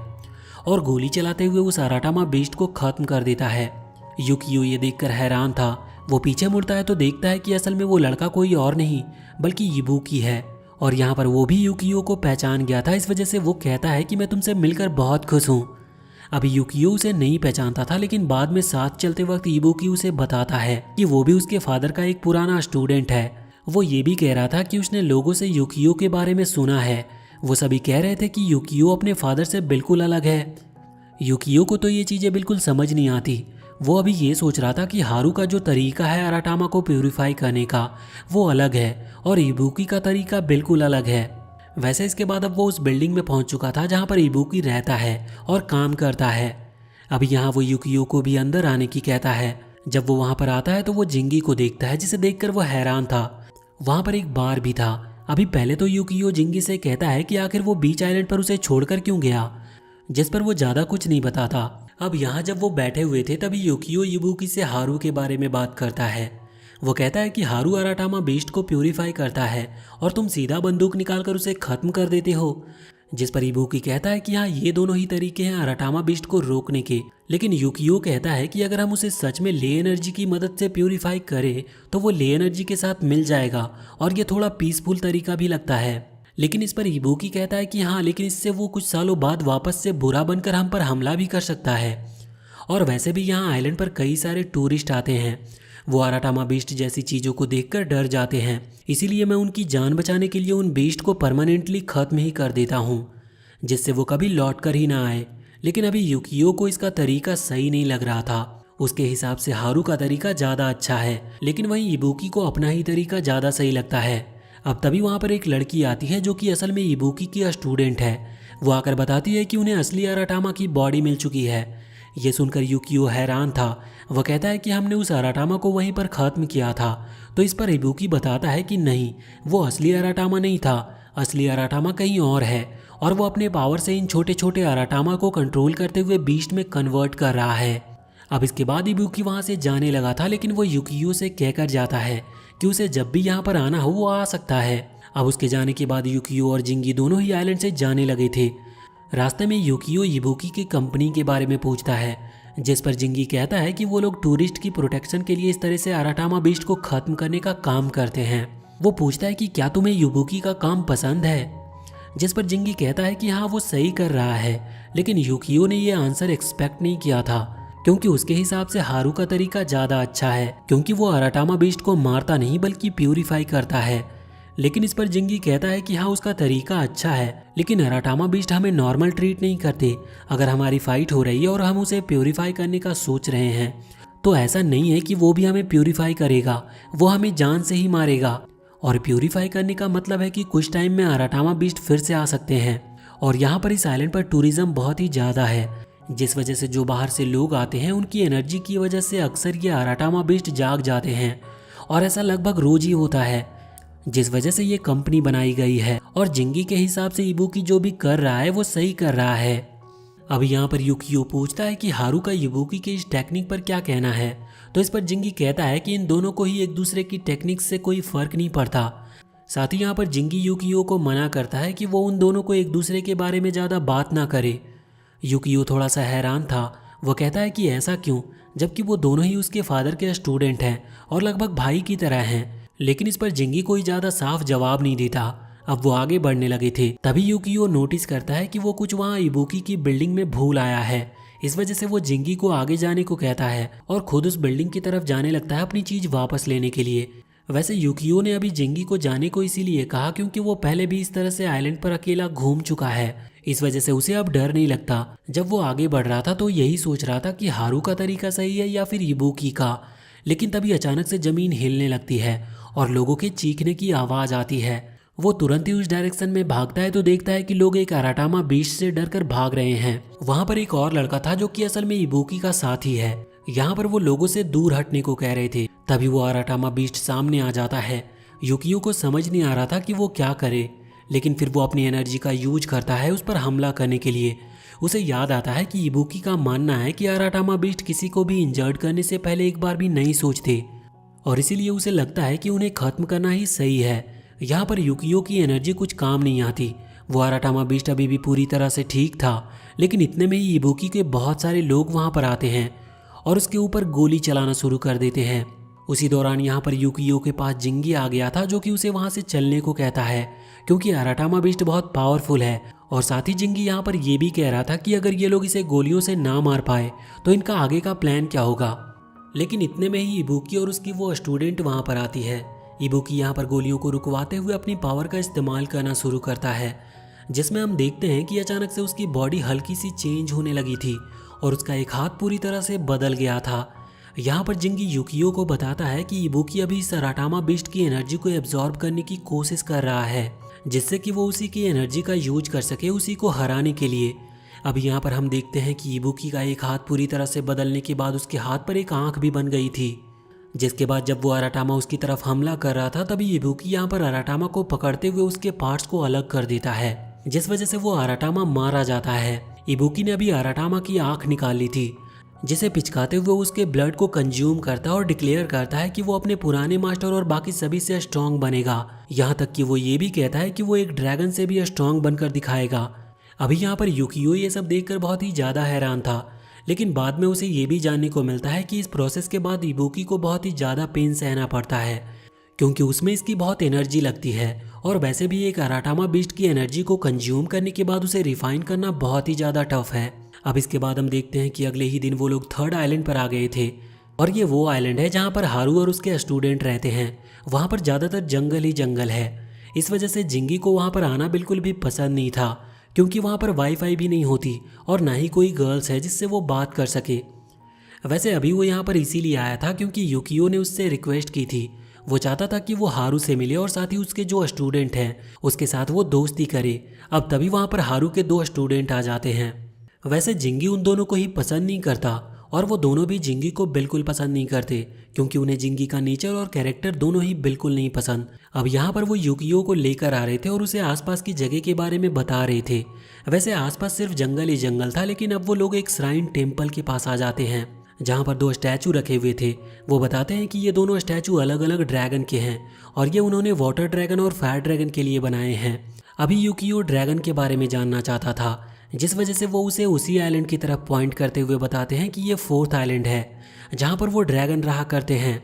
और गोली चलाते हुए उस अराटामा बीस्ट को खत्म कर देता है। युकियो ये देखकर हैरान था। वो पीछे मुड़ता है तो देखता है कि असल में वो लड़का कोई और नहीं बल्कि इबुकी है, और यहाँ पर वो भी युकियो को पहचान गया था। इस वजह से वो कहता है कि मैं तुमसे मिलकर बहुत खुश हूँ। अभी युकियो उसे नहीं पहचानता था, लेकिन बाद में साथ चलते वक्त इबुकी उसे बताता है कि वो भी उसके फादर का एक पुराना स्टूडेंट है। वो ये भी कह रहा था कि उसने लोगों से युकियो के बारे में सुना है। वो सभी कह रहे थे कि युकियो अपने फादर से बिल्कुल अलग है। युकियो को तो ये चीज़ें बिल्कुल समझ नहीं आती। वो अभी ये सोच रहा था कि हारू का जो तरीका है अराटामा को प्यूरिफाई करने का वो अलग है और इबुकी का तरीका बिल्कुल अलग है। वैसे इसके बाद अब वो उस बिल्डिंग में पहुंच चुका था जहां पर इबुकी रहता है और काम करता है। अभी यहाँ वो युकियो को भी अंदर आने की कहता है। जब वो वहां पर आता है तो वो जिंगी को देखता है, जिसे देखकर वो हैरान था। वहां पर एक बार भी था। अभी पहले तो युकियो जिंगी से कहता है कि आखिर वो बीच आइलैंड पर उसे छोड़कर क्यों गया, जिस पर वो ज्यादा कुछ नहीं बताता। अब यहाँ जब वो बैठे हुए थे तभी युकियो इबुकी से हारू के बारे में बात करता है। वो कहता है कि हारू अराटामा बीस्ट को प्यूरिफाई करता है और तुम सीधा बंदूक निकालकर उसे खत्म कर देते हो। जिस पर इबुकी कहता है कि हाँ, ये दोनों ही तरीके हैं अराटामा बीस्ट को रोकने के, लेकिन युकियो कहता है कि अगर हम उसे सच में ले एनर्जी की मदद से प्यूरिफाई करें तो वो ले एनर्जी के साथ मिल जाएगा और ये थोड़ा पीसफुल तरीका भी लगता है। लेकिन इस पर इबुकी कहता है कि हाँ, लेकिन इससे वो कुछ सालों बाद वापस से बुरा बनकर हम पर हमला भी कर सकता है। और वैसे भी यहाँ आइलैंड पर कई सारे टूरिस्ट आते हैं। वो अराटामा बीस्ट जैसी चीज़ों को देखकर डर जाते हैं, इसीलिए मैं उनकी जान बचाने के लिए उन बीस्ट को परमानेंटली खत्म ही कर देता हूँ, जिससे वो कभी लौट कर ही ना आए। लेकिन अभी युकियो को इसका तरीका सही नहीं लग रहा था। उसके हिसाब से हारू का तरीका ज़्यादा अच्छा है, लेकिन वहीं इबुकी को अपना ही तरीका ज़्यादा सही लगता है। अब तभी वहाँ पर एक लड़की आती है जो कि असल में इबुकी की स्टूडेंट है। वो आकर बताती है कि उन्हें असली अराटामा की बॉडी मिल चुकी है। ये सुनकर युकियो हैरान था। वह कहता है कि हमने उस अराटामा को वहीं पर ख़त्म किया था। तो इस पर इबुकी बताता है कि नहीं, वो असली अराटामा नहीं था, असली अराटामा कहीं और है और वो अपने पावर से इन छोटे छोटे अराटामा को कंट्रोल करते हुए बीस्ट में कन्वर्ट कर रहा है। अब इसके बाद इबुकी वहाँ से जाने लगा था, लेकिन वो युकियो से कहकर जाता है कि उसे जब भी यहाँ पर आना हो वो आ सकता है। अब उसके जाने के बाद युकियो और जिंगी दोनों ही आइलैंड से जाने लगे थे। रास्ते में युकियो इबुकी की कंपनी के बारे में पूछता है, जिस पर जिंगी कहता है कि वो लोग टूरिस्ट की प्रोटेक्शन के लिए इस तरह से अराटामा बीस्ट को खत्म करने का काम करते हैं। वो पूछता है कि क्या तुम्हें इबुकी का काम पसंद है, जिस पर जिंगी कहता है कि हाँ, वो सही कर रहा है। लेकिन युकियो ने ये आंसर एक्सपेक्ट नहीं किया था, क्योंकि उसके हिसाब से हारू का तरीका ज़्यादा अच्छा है, क्योंकि वो अराटामा बीस्ट को मारता नहीं बल्कि प्यूरिफाई करता है। लेकिन इस पर जिंगी कहता है कि हाँ, उसका तरीका अच्छा है, लेकिन अराटामा बीस्ट हमें नॉर्मल ट्रीट नहीं करते। अगर हमारी फाइट हो रही है और हम उसे प्यूरिफाई करने का सोच रहे हैं तो ऐसा नहीं है कि वो भी हमें प्यूरिफाई करेगा, वो हमें जान से ही मारेगा। और प्यूरिफाई करने का मतलब है कि कुछ टाइम में अराटामा बीस्ट फिर से आ सकते हैं। और यहाँ पर इस आइलैंड पर टूरिज्म बहुत ही ज़्यादा है, जिस वजह से जो बाहर से लोग आते हैं उनकी एनर्जी की वजह से अक्सर ये अराटामा बीस्ट जाग जाते हैं, और ऐसा लगभग रोज ही होता है, जिस वजह से ये कंपनी बनाई गई है। और जिंगी के हिसाब से इबुकी जो भी कर रहा है वो सही कर रहा है। अब यहाँ पर युकियो पूछता है कि हारू का इबुकी के इस टेक्निक पर क्या कहना है। तो इस पर जिंगी कहता है कि इन दोनों को ही एक दूसरे की टेक्निक से कोई फर्क नहीं पड़ता। साथ ही यहाँ पर जिंगी युकियो को मना करता है कि वो उन दोनों को एक दूसरे के बारे में ज़्यादा बात ना करे। युकियो थोड़ा सा हैरान था। वो कहता है कि ऐसा क्यों, जबकि वो दोनों ही उसके फादर के स्टूडेंट हैं और लगभग भाई की तरह हैं। लेकिन इस पर जिंगी कोई ज़्यादा साफ जवाब नहीं देता। अब वो आगे बढ़ने लगे थे, तभी युकियो नोटिस करता है कि वो कुछ वहाँ इबुकी की बिल्डिंग में भूल आया है। इस वजह से वो जिंगी को आगे जाने को कहता है और खुद उस बिल्डिंग की तरफ जाने लगता है अपनी चीज़ वापस लेने के लिए। वैसे युकियो ने अभी जिंगी को जाने को इसीलिए कहा क्योंकि वो पहले भी इस तरह से आइलैंड पर अकेला घूम चुका है। इस वजह से उसे अब डर नहीं लगता। जब वो आगे बढ़ रहा था तो यही सोच रहा था कि हारू का तरीका सही है या फिर इबुकी का। लेकिन तभी अचानक से जमीन हिलने लगती है और लोगों के चीखने की आवाज़ आती है। वो तुरंत ही उस डायरेक्शन में भागता है तो देखता है कि लोग एक अराटामा बीस्ट से डरकर भाग रहे हैं। वहाँ पर एक और लड़का था जो कि असल में इबुकी का साथी है। यहाँ पर वो लोगों से दूर हटने को कह रहे थे, तभी वो अराटामा बीस्ट सामने आ जाता है। युकियो को समझ नहीं आ रहा था कि वो क्या करे, लेकिन फिर वो अपनी एनर्जी का यूज करता है उस पर हमला करने के लिए। उसे याद आता है कि इबुकी का मानना है कि आराटामा बीस्ट किसी को भी इंजर्ड करने से पहले एक बार भी नहीं सोचते और इसीलिए उसे लगता है कि उन्हें खत्म करना ही सही है। यहाँ पर युकियो की एनर्जी कुछ काम नहीं आती। वो आराटामा बीस्ट अभी भी पूरी तरह से ठीक था, लेकिन इतने में ही इबुकी के बहुत सारे लोग वहाँ पर आते हैं और उसके ऊपर गोली चलाना शुरू कर देते हैं। उसी दौरान यहाँ पर युकियो के पास जिंगी आ गया था, जो कि उसे वहाँ से चलने को कहता है क्योंकि आराटामा बीस्ट बहुत पावरफुल है। और साथ ही जिंगी यहाँ पर ये भी कह रहा था कि अगर ये लोग इसे गोलियों से ना मार पाए तो इनका आगे का प्लान क्या होगा। लेकिन इतने में ही इबुकी और उसकी वो स्टूडेंट वहाँ पर आती है। इबुकी यहाँ पर गोलियों को रुकवाते हुए अपनी पावर का इस्तेमाल करना शुरू करता है, जिसमें हम देखते हैं कि अचानक से उसकी बॉडी हल्की सी चेंज होने लगी थी और उसका एक हाथ पूरी तरह से बदल गया था। यहाँ पर जिंगी युकियो को बताता है कि इबुकी अभी इस आराटामा बीस्ट की एनर्जी को एब्जॉर्ब करने की कोशिश कर रहा है, जिससे कि वो उसी की एनर्जी का यूज कर सके उसी को हराने के लिए। अब यहाँ पर हम देखते हैं कि इबुकी का एक हाथ पूरी तरह से बदलने के बाद उसके हाथ पर एक आंख भी बन गई थी, जिसके बाद जब वो आराटामा उसकी तरफ हमला कर रहा था तभी इबुकी यहाँ पर आराटामा को पकड़ते हुए उसके पार्ट्स को अलग कर देता है, जिस वजह से वो आराटामा मारा जाता है। इबुकी ने अभी आराटामा की आंख निकाल ली थी, जिसे पिचकाते हुए उसके ब्लड को कंज्यूम करता है और डिक्लेयर करता है कि वो अपने पुराने मास्टर और बाकी सभी से स्ट्रांग बनेगा। यहाँ तक कि वो ये भी कहता है कि वो एक ड्रैगन से भी स्ट्रांग बनकर दिखाएगा। अभी यहाँ पर युकियो ये सब देखकर बहुत ही ज़्यादा हैरान था, लेकिन बाद में उसे ये भी जानने को मिलता है कि इस प्रोसेस के बाद इबुकी को बहुत ही ज़्यादा पेन सहना पड़ता है, क्योंकि उसमें इसकी बहुत एनर्जी लगती है और वैसे भी एक आराटामा बीस्ट की एनर्जी को कंज्यूम करने के बाद उसे रिफाइन करना बहुत ही ज़्यादा टफ है। अब इसके बाद हम देखते हैं कि अगले ही दिन वो लोग थर्ड आइलैंड पर आ गए थे और ये वो आइलैंड है जहाँ पर हारू और उसके स्टूडेंट रहते हैं। वहाँ पर ज़्यादातर जंगल ही जंगल है, इस वजह से जिंगी को वहाँ पर आना बिल्कुल भी पसंद नहीं था, क्योंकि वहाँ पर वाईफाई भी नहीं होती और ना ही कोई गर्ल्स है जिससे वो बात कर सके। वैसे अभी वो यहाँ पर इसीलिए आया था क्योंकि युकियो ने उससे रिक्वेस्ट की थी। वो चाहता था कि वो हारू से मिले और साथ ही उसके जो स्टूडेंट हैं उसके साथ वो दोस्ती करे। अब तभी वहाँ पर हारू के 2 स्टूडेंट आ जाते हैं। वैसे जिंगी उन दोनों को ही पसंद नहीं करता और वो दोनों भी जिंगी को बिल्कुल पसंद नहीं करते, क्योंकि उन्हें जिंगी का नेचर और कैरेक्टर दोनों ही बिल्कुल नहीं पसंद। अब यहाँ पर वो युकियो को लेकर आ रहे थे और उसे आसपास की जगह के बारे में बता रहे थे। वैसे आसपास सिर्फ जंगल ही जंगल था, लेकिन अब वो लोग एक श्राइन टेम्पल के पास आ जाते हैं जहाँ पर 2 स्टैचू रखे हुए थे। वो बताते हैं कि ये दोनों स्टैचू अलग अलग ड्रैगन के हैं और ये उन्होंने वाटर ड्रैगन और फायर ड्रैगन के लिए बनाए हैं। अभी युकियो ड्रैगन के बारे में जानना चाहता था, जिस वजह से वो उसे उसी आइलैंड की तरफ पॉइंट करते हुए बताते हैं कि ये 4th आइलैंड है जहाँ पर वो ड्रैगन रहा करते हैं।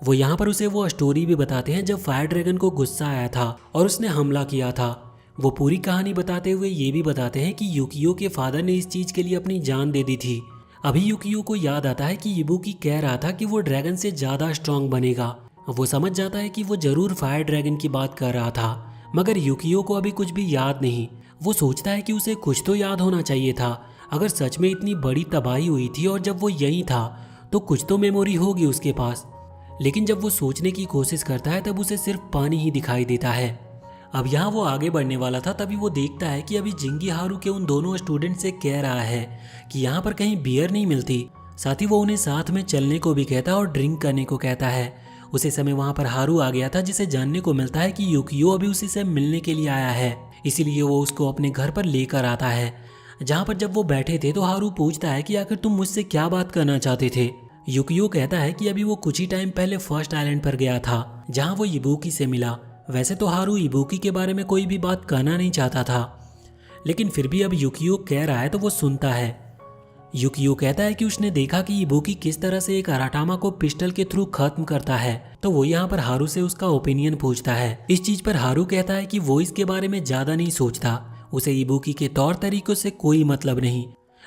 वो यहाँ पर उसे वो स्टोरी भी बताते हैं जब फायर ड्रैगन को गुस्सा आया था और उसने हमला किया था। वो पूरी कहानी बताते हुए ये भी बताते हैं कि युकियो के फादर ने इस चीज़ के लिए अपनी जान दे दी थी। अभी युकियो को याद आता है कि इबुकी कह रहा था कि वो ड्रैगन से ज़्यादा स्ट्रांग बनेगा। वो समझ जाता है कि वो ज़रूर फायर ड्रैगन की बात कर रहा था, मगर युकियो को अभी कुछ भी याद नहीं। वो सोचता है कि उसे कुछ तो याद होना चाहिए था। अगर सच में इतनी बड़ी तबाही हुई थी और जब वो यहीं था तो कुछ तो मेमोरी होगी उसके पास। लेकिन जब वो सोचने की कोशिश करता है तब उसे सिर्फ पानी ही दिखाई देता है। अब यहाँ वो आगे बढ़ने वाला था, तभी वो देखता है कि अभी जिंगी हारू के उन दोनों स्टूडेंट से कह रहा है कि यहाँ पर कहीं बियर नहीं मिलती। साथ ही वो उन्हें साथ में चलने को भी कहता है और ड्रिंक करने को कहता है। उसी समय वहाँ पर हारू आ गया था, जिसे जानने को मिलता है कि युकियो अभी उसी से मिलने के लिए आया है, इसीलिए वो उसको अपने घर पर लेकर आता है। जहाँ पर जब वो बैठे थे तो हारू पूछता है कि आखिर तुम मुझसे क्या बात करना चाहते थे। युकियो कहता है कि अभी वो कुछ ही टाइम पहले फर्स्ट आइलैंड पर गया था जहाँ वो इबुकी से मिला। वैसे तो हारू इबुकी के बारे में कोई भी बात करना नहीं चाहता था, लेकिन फिर भी अब युकियो कह रहा है तो वो सुनता है। युकियो कहता है कि उसने देखा कि इबुकी किस तरह से एक आराटामा को पिस्टल के थ्रू खत्म करता है, तो वो यहाँ पर हारू से उसका ओपिनियन पूछता है। इस चीज पर हारू कहता है कि वो इसके बारे में ज्यादा नहीं सोचता, उसे इबुकी के तौर तरीकों से कोई मतलब नहीं।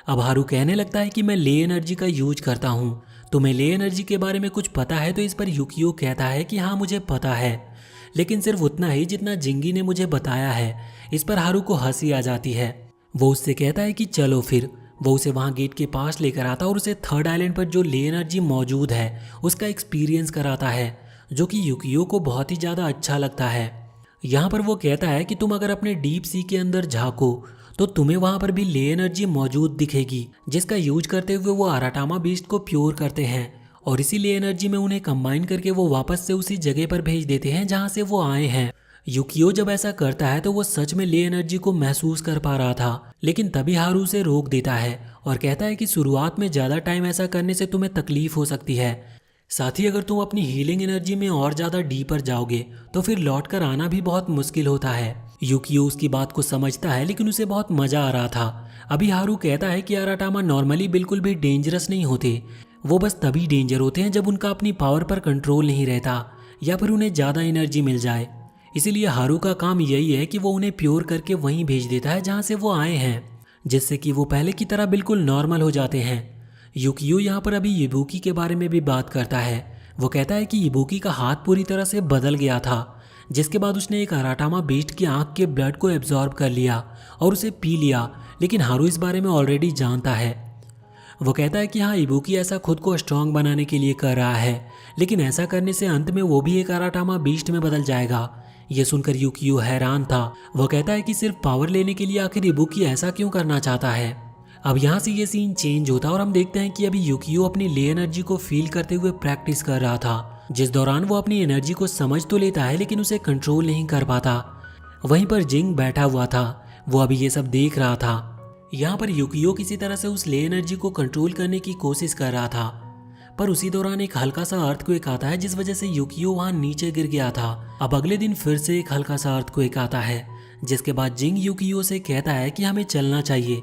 अब हारू कहने लगता है कि मैं ले एनर्जी का यूज करता हूँ, तुम्हें ले एनर्जी के बारे में कुछ पता है? तो इस पर युकियो कहता है कि हाँ मुझे पता है, लेकिन सिर्फ उतना ही जितना जिंगी ने मुझे बताया है। इस पर हारू को हंसी आ जाती है। वो उससे कहता है कि चलो फिर। वो उसे वहाँ गेट के पास लेकर आता और उसे थर्ड आइलैंड पर जो ले एनर्जी मौजूद है उसका एक्सपीरियंस कराता है, जो कि युकियो को बहुत ही ज़्यादा अच्छा लगता है। यहाँ पर वो कहता है कि तुम अगर अपने डीप सी के अंदर झाँको तो तुम्हें वहाँ पर भी ले एनर्जी मौजूद दिखेगी, जिसका यूज करते हुए वो आराटामा बीस्ट को प्योर करते हैं और इसी ले एनर्जी में उन्हें कंबाइन करके वो वापस से उसी जगह पर भेज देते हैं जहाँ से वो आए हैं। युकियो जब ऐसा करता है तो वो सच में ले एनर्जी को महसूस कर पा रहा था, लेकिन तभी हारू उसे रोक देता है और कहता है कि शुरुआत में ज़्यादा टाइम ऐसा करने से तुम्हें तकलीफ हो सकती है। साथ ही अगर तुम अपनी हीलिंग एनर्जी में और ज़्यादा डीपर जाओगे तो फिर लौट कर आना भी बहुत मुश्किल होता है। युकियो उसकी बात को समझता है, लेकिन उसे बहुत मज़ा आ रहा था। अभी हारू कहता है कि आराटामा नॉर्मली बिल्कुल भी डेंजरस नहीं होते, वो बस तभी डेंजर होते हैं जब उनका अपनी पावर पर कंट्रोल नहीं रहता या फिर उन्हें ज़्यादा एनर्जी मिल जाए। इसीलिए हारू का काम यही है कि वो उन्हें प्योर करके वहीं भेज देता है जहाँ से वो आए हैं, जिससे कि वो पहले की तरह बिल्कुल नॉर्मल हो जाते हैं। युकियो यहाँ पर अभी इबुकी के बारे में भी बात करता है। वो कहता है कि इबुकी का हाथ पूरी तरह से बदल गया था, जिसके बाद उसने एक आराटामा बीस्ट की आंख के ब्लड को एब्जॉर्ब कर लिया और उसे पी लिया, लेकिन हारू इस बारे में ऑलरेडी जानता है। वो कहता है कि हाँ, इबुकी ऐसा खुद को स्ट्रांग बनाने के लिए कर रहा है, लेकिन ऐसा करने से अंत में वो भी एक आराटामा बीस्ट में बदल जाएगा। ये सुनकर युकियो हैरान था। वो कहता है कि सिर्फ पावर लेने के लिए आखिर इबुकी ऐसा क्यों करना चाहता है। अब यहाँ से ये सीन चेंज होता है और हम देखते हैं कि अभी युकियो अपनी ले एनर्जी को फील करते हुए प्रैक्टिस कर रहा था, जिस दौरान वो अपनी एनर्जी को समझ तो लेता है लेकिन उसे कंट्रोल नहीं कर पाता। वहीं पर जिंग बैठा हुआ था, वो अभी ये सब देख रहा था। यहाँ पर युकियो किसी तरह से उस ले एनर्जी को कंट्रोल करने की कोशिश कर रहा था, पर उसी दौरान एक हल्का सा अर्थक्वेक आता है, जिस वजह से युकियो वहां नीचे गिर गया था। अब अगले दिन फिर से एक हल्का सा अर्थक्वेक आता है, जिसके बाद जिंग युकियो से कहता है कि हमें चलना चाहिए।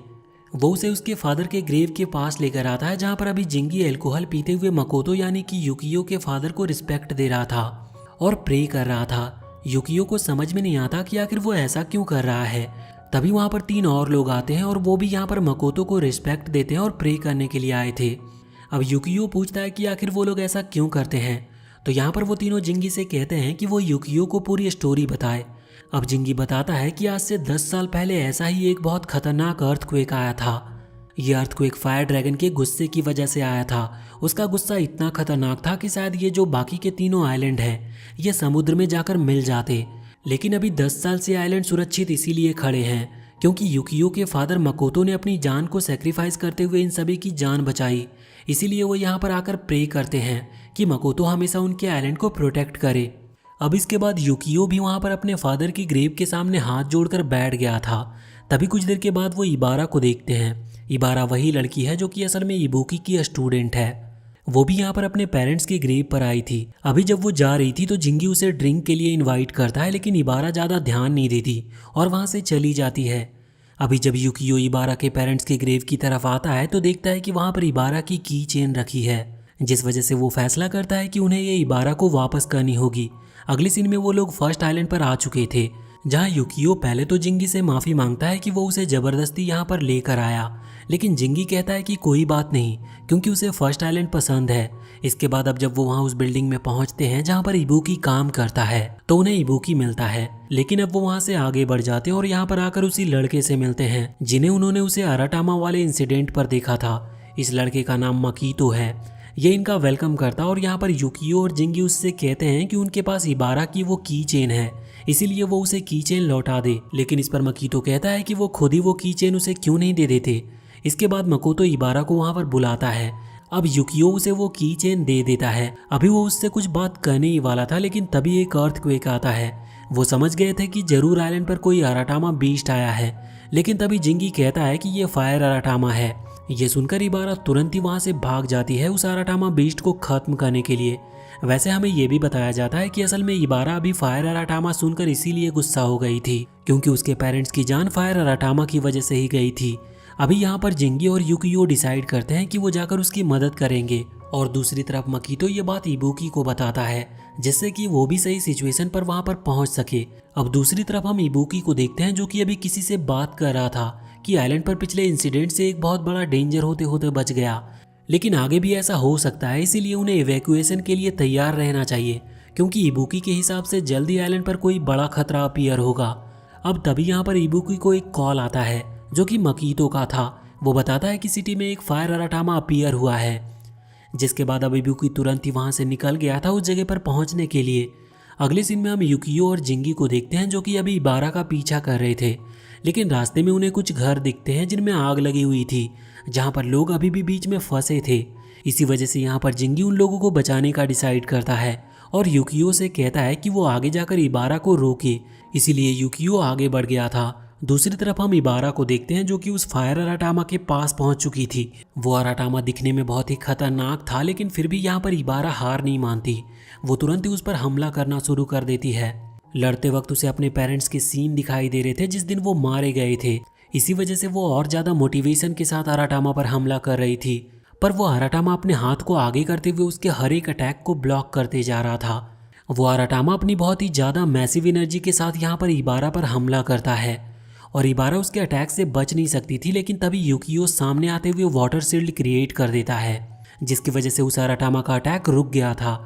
वो उसे उसके फादर के ग्रेव के पास लेकर आता है, जहाँ पर अभी जिंगी अल्कोहल पीते हुए मकोतो यानी कि युकियो के फादर को रिस्पेक्ट दे रहा था और प्रे कर रहा था। युकियो को समझ में नहीं आता कि आखिर वो ऐसा क्यों कर रहा है। तभी वहाँ पर 3 और लोग आते हैं और वो भी यहाँ पर मकोतो को रिस्पेक्ट देते हैं और प्रे करने के लिए आए थे। अब युकियो पूछता है कि आखिर वो लोग ऐसा क्यों करते हैं, तो यहाँ पर वो तीनों जिंगी से कहते हैं कि वो युकियो को पूरी स्टोरी बताए। अब जिंगी बताता है कि आज से 10 साल पहले ऐसा ही एक बहुत खतरनाक अर्थक्वेक आया था। ये अर्थक्वेक फायर ड्रैगन के गुस्से की वजह से आया था। उसका गुस्सा इतना खतरनाक था कि शायद ये जो बाकी के तीनों आइलैंड हैं ये समुद्र में जाकर मिल जाते, लेकिन अभी 10 साल से आइलैंड सुरक्षित इसीलिए खड़े हैं क्योंकि युकियो के फादर मकोतो ने अपनी जान को सेक्रीफाइस करते हुए इन सभी की जान बचाई। इसीलिए वो यहाँ पर आकर प्रे करते हैं कि मकोतो हमेशा उनके आइलैंड को प्रोटेक्ट करे। अब इसके बाद युकियो भी वहाँ पर अपने फादर की ग्रेव के सामने हाथ जोड़कर बैठ गया था। तभी कुछ देर के बाद वो इबारा को देखते हैं। इबारा वही लड़की है जो कि असल में इबुकी की स्टूडेंट है। वो भी यहाँ पर अपने पेरेंट्स की ग्रेव पर आई थी। अभी जब वो जा रही थी तो जिंगी उसे ड्रिंक के लिए इनवाइट करता है, लेकिन इबारा ज़्यादा ध्यान नहीं देती और वहाँ से चली जाती है। अभी जब युकियो इबारा के पेरेंट्स के ग्रेव की तरफ आता है तो देखता है कि वहाँ पर इबारा की चेन रखी है, जिस वजह से वो फैसला करता है कि उन्हें ये इबारा को वापस करनी होगी। अगले सीन में वो लोग फर्स्ट आइलैंड पर आ चुके थे, जहाँ युकियो पहले तो जिंगी से माफ़ी मांगता है कि वो उसे ज़बरदस्ती यहाँ पर लेकर आया, लेकिन जिंगी कहता है कि कोई बात नहीं क्योंकि उसे फर्स्ट आइलैंड पसंद है। इसके बाद अब जब वो वहाँ उस बिल्डिंग में पहुँचते हैं जहाँ पर इबुकी काम करता है तो उन्हें इबुकी मिलता है, लेकिन अब वो वहाँ से आगे बढ़ जाते हैं और यहाँ पर आकर उसी लड़के से मिलते हैं जिन्हें उन्होंने उसे आराटामा वाले इंसिडेंट पर देखा था। इस लड़के का नाम मकीतो है। ये इनका वेलकम करता और यहाँ पर युकियो और जिंगी उससे कहते हैं कि उनके पास इबारा की वो चेन है, इसीलिए वो उसे चेन लौटा दे। लेकिन इस पर मकीतो कहता है कि वो खुद ही वो चेन उसे क्यों नहीं दे देते। इसके बाद मकोतो इबारा को वहाँ पर बुलाता है। अब युकियो उसे वो चेन दे देता है। अभी वो उससे कुछ बात करने ही वाला था, लेकिन तभी एक अर्थक्वेक आता है। वो समझ गए थे कि जरूर आइलैंड पर कोई आराटामा बीस्ट आया है, लेकिन तभी जिंगी कहता है कि ये फायर आराटामा है। ये सुनकर इबारा तुरंत ही वहाँ से भाग जाती है उस आराटामा बीस्ट को खत्म करने के लिए। वैसे हमें ये भी बताया जाता है कि असल में इबारा अभी फायर आराटामा सुनकर इसीलिए गुस्सा हो गई थी क्योंकि उसके पेरेंट्स की जान फायर आराटामा की वजह से ही गई थी। अभी यहाँ पर जिंगी और युकियो डिसाइड करते हैं कि वो जाकर उसकी मदद करेंगे और दूसरी तरफ मकीतो ये बात इबुकी को बताता है जिससे कि वो भी सही सिचुएशन पर वहाँ पर पहुँच सके। अब दूसरी तरफ हम इबुकी को देखते हैं जो कि अभी किसी से बात कर रहा था कि आइलैंड पर पिछले इंसिडेंट से एक बहुत बड़ा डेंजर होते होते बच गया, लेकिन आगे भी ऐसा हो सकता है, इसीलिए उन्हें इवैक्यूएशन के लिए तैयार रहना चाहिए क्योंकि इबुकी के हिसाब से जल्दी आइलैंड पर कोई बड़ा खतरा अपीयर होगा। अब तभी यहाँ पर इबुकी को एक कॉल आता है जो कि मकीतो का था। वो बताता है कि सिटी में एक फायर आराटामा अपीयर हुआ है, जिसके बाद अब इबुकी तुरंत ही वहाँ से निकल गया था उस जगह पर पहुँचने के लिए। अगले सीन में हम युकियो और जिंगी को देखते हैं जो कि अभी इबारा का पीछा कर रहे थे, लेकिन रास्ते में उन्हें कुछ घर दिखते हैं जिनमें आग लगी हुई थी, जहाँ पर लोग अभी भी बीच में फंसे थे। इसी वजह से यहाँ पर जिंगी उन लोगों को बचाने का डिसाइड करता है और यूकियो से कहता है कि वो आगे जाकर इबारा को रोके, इसीलिए यूकियो आगे बढ़ गया था। दूसरी तरफ हम इबारा को देखते हैं जो कि उस फायर अराटामा के पास पहुंच चुकी थी। वो अराटामा दिखने में बहुत ही खतरनाक था, लेकिन फिर भी यहाँ पर इबारा हार नहीं मानती। वो तुरंत ही उस पर हमला करना शुरू कर देती है। लड़ते वक्त उसे अपने पेरेंट्स के सीन दिखाई दे रहे थे जिस दिन वो मारे गए थे। इसी वजह से वो और ज़्यादा मोटिवेशन के साथ अराटामा पर हमला कर रही थी, पर वो अराटामा अपने हाथ को आगे करते हुए उसके हर एक अटैक को ब्लॉक करते जा रहा था। वो अराटामा अपनी बहुत ही ज़्यादा मैसिव एनर्जी के साथ यहाँ पर इबारा पर हमला करता है और इबारा उसके अटैक से बच नहीं सकती थी, लेकिन तभी यूकियो सामने आते हुए वाटर शील्ड क्रिएट कर देता है, जिसकी वजह से उस अराटामा का अटैक रुक गया था।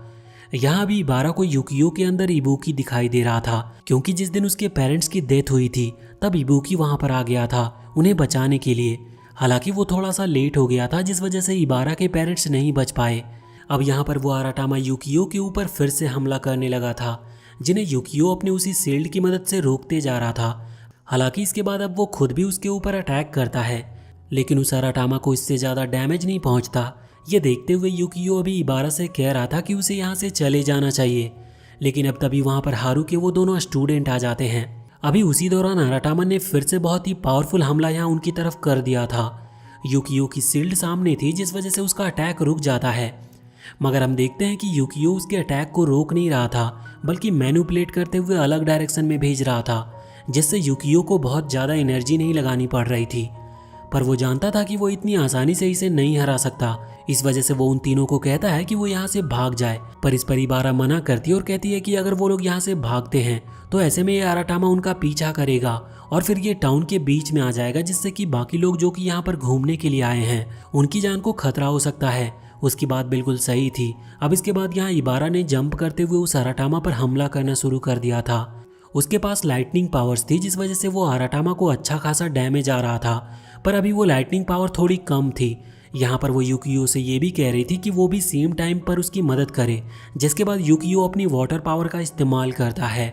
यहाँ अभी इबारा को यूकियो के अंदर इबुकी दिखाई दे रहा था, क्योंकि जिस दिन उसके पेरेंट्स की डेथ हुई थी तब इबुकी वहाँ पर आ गया था उन्हें बचाने के लिए। हालांकि वो थोड़ा सा लेट हो गया था, जिस वजह से इबारा के पेरेंट्स नहीं बच पाए। अब यहाँ पर वो अराटामा यूकियो के ऊपर फिर से हमला करने लगा था, जिन्हें यूकियो अपने उसी शील्ड की मदद से रोकते जा रहा था। हालांकि इसके बाद अब वो खुद भी उसके ऊपर अटैक करता है, लेकिन उस अराटामा को इससे ज़्यादा डैमेज नहीं पहुँचता। ये देखते हुए यूकियो अभी इबारा से कह रहा था कि उसे यहाँ से चले जाना चाहिए, लेकिन अब तभी वहाँ पर हारू के वो दोनों स्टूडेंट आ जाते हैं। अभी उसी दौरान अराटामा ने फिर से बहुत ही पावरफुल हमला यहाँ उनकी तरफ कर दिया था। यूकियो की शील्ड सामने थी, जिस वजह से उसका अटैक रुक जाता है, मगर हम देखते हैं कि यूकियो उसके अटैक को रोक नहीं रहा था, बल्कि मैनिपुलेट करते हुए अलग डायरेक्शन में भेज रहा था, जिससे यूकियो को बहुत ज़्यादा एनर्जी नहीं लगानी पड़ रही थी। पर वो जानता था कि वो इतनी आसानी से इसे नहीं हरा सकता। इस वजह से वो उन तीनों को कहता है कि वो यहाँ से भाग जाए, पर इस पर इबारा मना करती है और कहती है कि अगर वो लोग यहाँ से भागते हैं तो ऐसे में ये अराटामा उनका पीछा करेगा और फिर ये टाउन के बीच में आ जाएगा, जिससे कि बाकी लोग जो कि यहाँ पर घूमने के लिए आए हैं उनकी जान को खतरा हो सकता है। उसकी बात बिल्कुल सही थी। अब इसके बाद यहाँ इबारा ने जंप करते हुए उस अराटामा पर हमला करना शुरू कर दिया था। उसके पास लाइटनिंग पावर्स थी, जिस वजह से वो अराटामा को अच्छा खासा डैमेज आ रहा था, पर अभी वो लाइटनिंग पावर थोड़ी कम थी। यहाँ पर वो यूकियो से ये भी कह रही थी कि वो भी सेम टाइम पर उसकी मदद करे, जिसके बाद यूकियो अपनी वाटर पावर का इस्तेमाल करता है।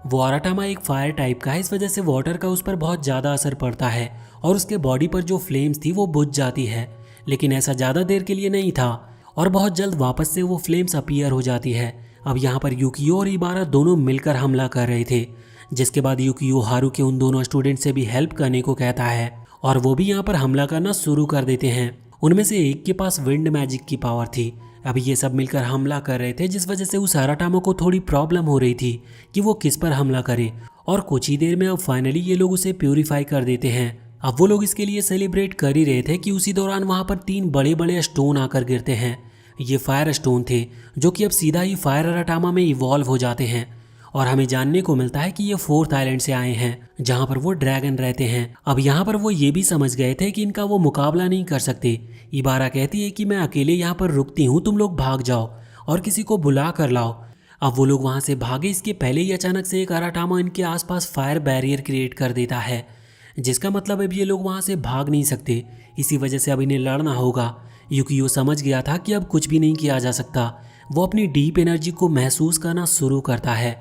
वो अराटामा एक फायर टाइप का है, इस वजह से वाटर का उस पर बहुत ज़्यादा असर पड़ता है और उसके बॉडी पर जो फ्लेम्स थी वो बुझ जाती है, लेकिन ऐसा ज़्यादा देर के लिए नहीं था और बहुत जल्द वापस से वो फ्लेम्स अपीयर हो जाती है। अब यहाँ पर यूकियो और इबारा दोनों मिलकर हमला कर रहे थे, जिसके बाद यूकियो हारू के उन दोनों स्टूडेंट से भी हेल्प करने को कहता है और वो भी यहाँ पर हमला करना शुरू कर देते हैं। उनमें से एक के पास विंड मैजिक की पावर थी। अभी ये सब मिलकर हमला कर रहे थे, जिस वजह से उस अराटामा को थोड़ी प्रॉब्लम हो रही थी कि वो किस पर हमला करे, और कुछ ही देर में अब फाइनली ये लोग उसे प्यूरिफाई कर देते हैं। अब वो लोग इसके लिए सेलिब्रेट कर ही रहे थे कि उसी दौरान वहाँ पर 3 बड़े बड़े स्टोन आकर गिरते हैं। ये फायर स्टोन थे जो कि अब सीधा ही फायर अराटामा में इवॉल्व हो जाते हैं और हमें जानने को मिलता है कि ये 4th आइलैंड से आए हैं जहाँ पर वो ड्रैगन रहते हैं। अब यहाँ पर वो ये भी समझ गए थे कि इनका वो मुकाबला नहीं कर सकते। इबारा कहती है कि मैं अकेले यहाँ पर रुकती हूँ, तुम लोग भाग जाओ और किसी को बुला कर लाओ। अब वो लोग वहाँ से भागे, इसके पहले ही अचानक से एक अराटामा इनके आसपास फायर बैरियर क्रिएट कर देता है, जिसका मतलब अब ये लोग वहाँ से भाग नहीं सकते। इसी वजह से अब इन्हें लड़ना होगा। यूकियो समझ गया था कि अब कुछ भी नहीं किया जा सकता। वो अपनी डीप एनर्जी को महसूस करना शुरू करता है।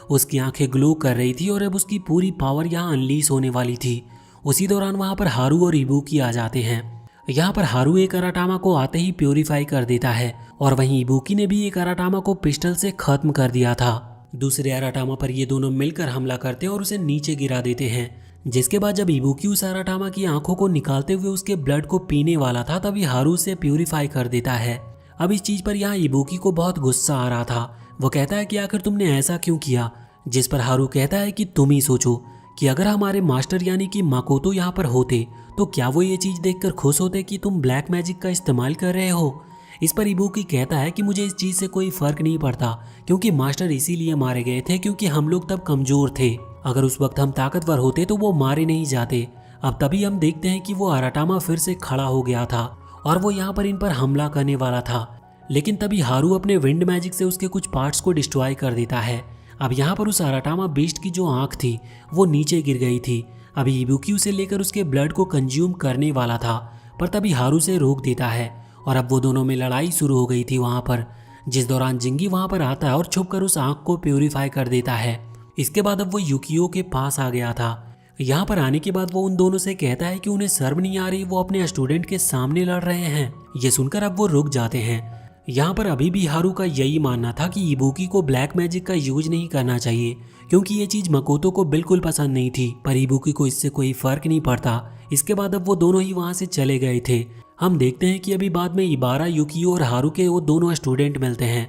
उसकी आंखें ग्लो कर रही थी और अब उसकी पूरी पावर यहाँ अनलीज होने वाली थी। उसी दौरान वहाँ पर हारू और इबुकी आ जाते हैं। यहाँ पर हारू एक अराटामा को आते ही प्योरीफाई कर देता है और वहीं इबुकी ने भी एक अराटामा को पिस्टल से खत्म कर दिया था। दूसरे अराटामा पर ये दोनों मिलकर हमला करते हैं और उसे नीचे गिरा देते हैं, जिसके बाद जब इबुकी उस अराटामा की आंखों को निकालते हुए उसके ब्लड को पीने वाला था, तभी हारू उसे प्यूरिफाई कर देता है। अब इस चीज पर यहाँ इबुकी को बहुत गुस्सा आ रहा था। वो कहता है कि आखिर तुमने ऐसा क्यों किया, जिस पर हारू कहता है कि तुम ही सोचो कि अगर हमारे मास्टर यानी कि माकोतो यहाँ पर होते तो क्या वो ये चीज देखकर खुश होते कि तुम ब्लैक मैजिक का इस्तेमाल कर रहे हो। इस पर इबुकी कहता है कि मुझे इस चीज से कोई फर्क नहीं पड़ता, क्योंकि मास्टर इसीलिए मारे गए थे क्योंकि हम लोग तब कमजोर थे। अगर उस वक्त हम ताकतवर होते तो वो मारे नहीं जाते। अब तभी हम देखते हैं कि वो अराटामा फिर से खड़ा हो गया था और वो यहाँ पर इन पर हमला करने वाला था, लेकिन तभी हारू अपने विंड मैजिक से उसके कुछ पार्ट्स को डिस्ट्रॉय कर देता है। अब यहाँ पर उस अराटामा बीस्ट की जो आंख थी वो नीचे गिर गई थी। अभी इबुकी उसे लेकर उसके ब्लड को कंज्यूम करने वाला था, पर तभी हारू से रोक देता है और अब वो दोनों में लड़ाई शुरू हो गई थी वहाँ पर, जिस दौरान जिंगी वहाँ पर आता है और छुपकर उस आंख को प्यूरिफाई कर देता है। इसके बाद अब वो यूकियो के पास आ गया था। यहाँ पर आने के बाद वो उन दोनों से कहता है कि उन्हें शर्म नहीं आ रही, वो अपने स्टूडेंट के सामने लड़ रहे हैं। ये सुनकर अब वो रुक जाते हैं। यहाँ पर अभी भी हारू का यही मानना था कि इबुकी को ब्लैक मैजिक का यूज नहीं करना चाहिए क्योंकि ये चीज मकोतो को बिल्कुल पसंद नहीं थी, पर इबुकी को इससे कोई फर्क नहीं पड़ता। इसके बाद अब वो दोनों ही वहां से चले गए थे। हम देखते हैं कि अभी बाद में इबारा, युकियो और हारू के वो दोनों स्टूडेंट मिलते हैं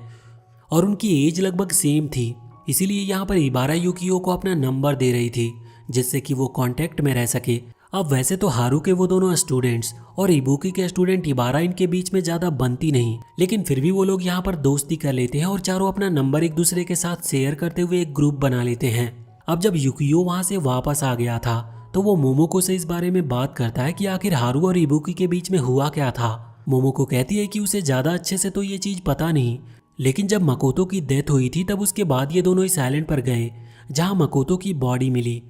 और उनकी एज लगभग सेम थी, इसीलिए यहाँ पर इबारा युकियो को अपना नंबर दे रही थी जिससे कि वो कांटेक्ट में रह सके। अब वैसे तो हारू के वो दोनों स्टूडेंट्स और इबुकी के स्टूडेंट इबारा, इनके बीच में ज्यादा बनती नहीं, लेकिन फिर भी वो लोग यहाँ पर दोस्ती कर लेते हैं और चारों अपना नंबर एक दूसरे के साथ शेयर करते हुए एक ग्रुप बना लेते हैं। अब जब युकियो वहां से वापस आ गया था तो वो मोमोको से इस बारे में बात करता है कि आखिर हारू और इबुकी के बीच में हुआ क्या था। मोमोको कहती है कि उसे ज्यादा अच्छे से तो ये चीज पता नहीं, लेकिन जब मकोतो की डेथ हुई थी तब उसके बाद ये दोनों इस आइलैंड पर गए जहां मकोतो की बॉडी मिली,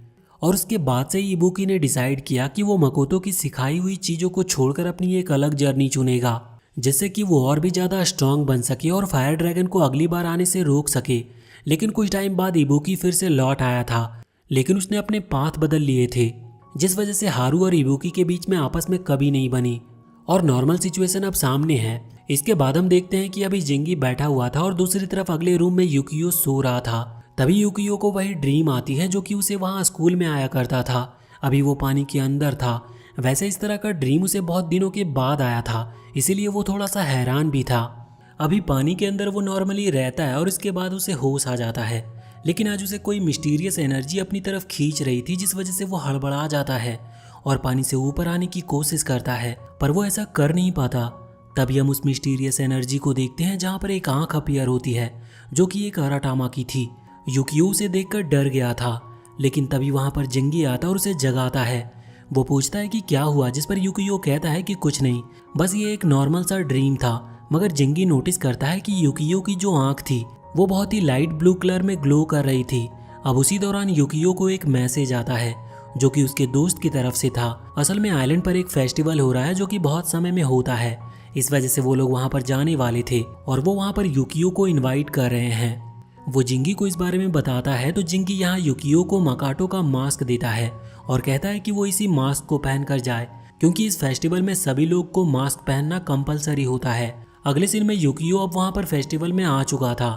और उसके बाद से ही इबुकी ने डिसाइड किया कि वो मकोतो की सिखाई हुई चीजों को छोड़कर अपनी एक अलग जर्नी चुनेगा जिससे कि वो और भी ज्यादा स्ट्रांग बन सके और फायर ड्रैगन को अगली बार आने से रोक सके। लेकिन कुछ टाइम बाद इबुकी फिर से लौट आया था, लेकिन उसने अपने पाथ बदल लिए थे जिस वजह से हारू और इबुकी के बीच में आपस में कभी नहीं बनी और नॉर्मल सिचुएशन अब सामने है। इसके बाद हम देखते हैं कि अभी जिंगी बैठा हुआ था और दूसरी तरफ अगले रूम में युकियो सो रहा था। तभी युकियो को वही ड्रीम आती है जो कि उसे वहां स्कूल में आया करता था। अभी वो पानी के अंदर था। वैसे इस तरह का ड्रीम उसे बहुत दिनों के बाद आया था, इसीलिए वो थोड़ा सा हैरान भी था। अभी पानी के अंदर वो नॉर्मली रहता है और इसके बाद उसे होश आ जाता है, लेकिन आज उसे कोई मिस्टीरियस एनर्जी अपनी तरफ खींच रही थी जिस वजह से वो हड़बड़ा जाता है और पानी से ऊपर आने की कोशिश करता है, पर वो ऐसा कर नहीं पाता। तभी हम उस मिस्टीरियस एनर्जी को देखते हैं जहाँ पर एक आंख अपीयर होती है जो कि एक अराटामा की थी। युकियो उसे देखकर डर गया था, लेकिन तभी वहाँ पर जिंगी आता और उसे जगाता है। वो पूछता है कि क्या हुआ, जिस पर युकियो कहता है कि कुछ नहीं, बस ये एक नॉर्मल सा ड्रीम था। मगर जिंगी नोटिस करता है कि युकियो की जो आंख थी वो बहुत ही लाइट ब्लू कलर में ग्लो कर रही थी। अब उसी दौरान युकियो को एक मैसेज आता है जो कि उसके दोस्त की तरफ से था। असल में आइलैंड पर एक फेस्टिवल हो रहा है जो कि बहुत समय में होता है, इस वजह से वो लोग वहां पर जाने वाले थे और वो वहां पर युकियो को इनवाइट कर रहे हैं। वो जिंगी को इस बारे में बताता है तो जिंगी यहाँ युकियो को मकाटो का मास्क देता है और कहता है कि वो इसी मास्क को पहन कर जाए क्योंकि इस फेस्टिवल में सभी लोग को मास्क पहनना कंपलसरी होता है। अगले सीन में युकियो अब वहां पर फेस्टिवल में आ चुका था।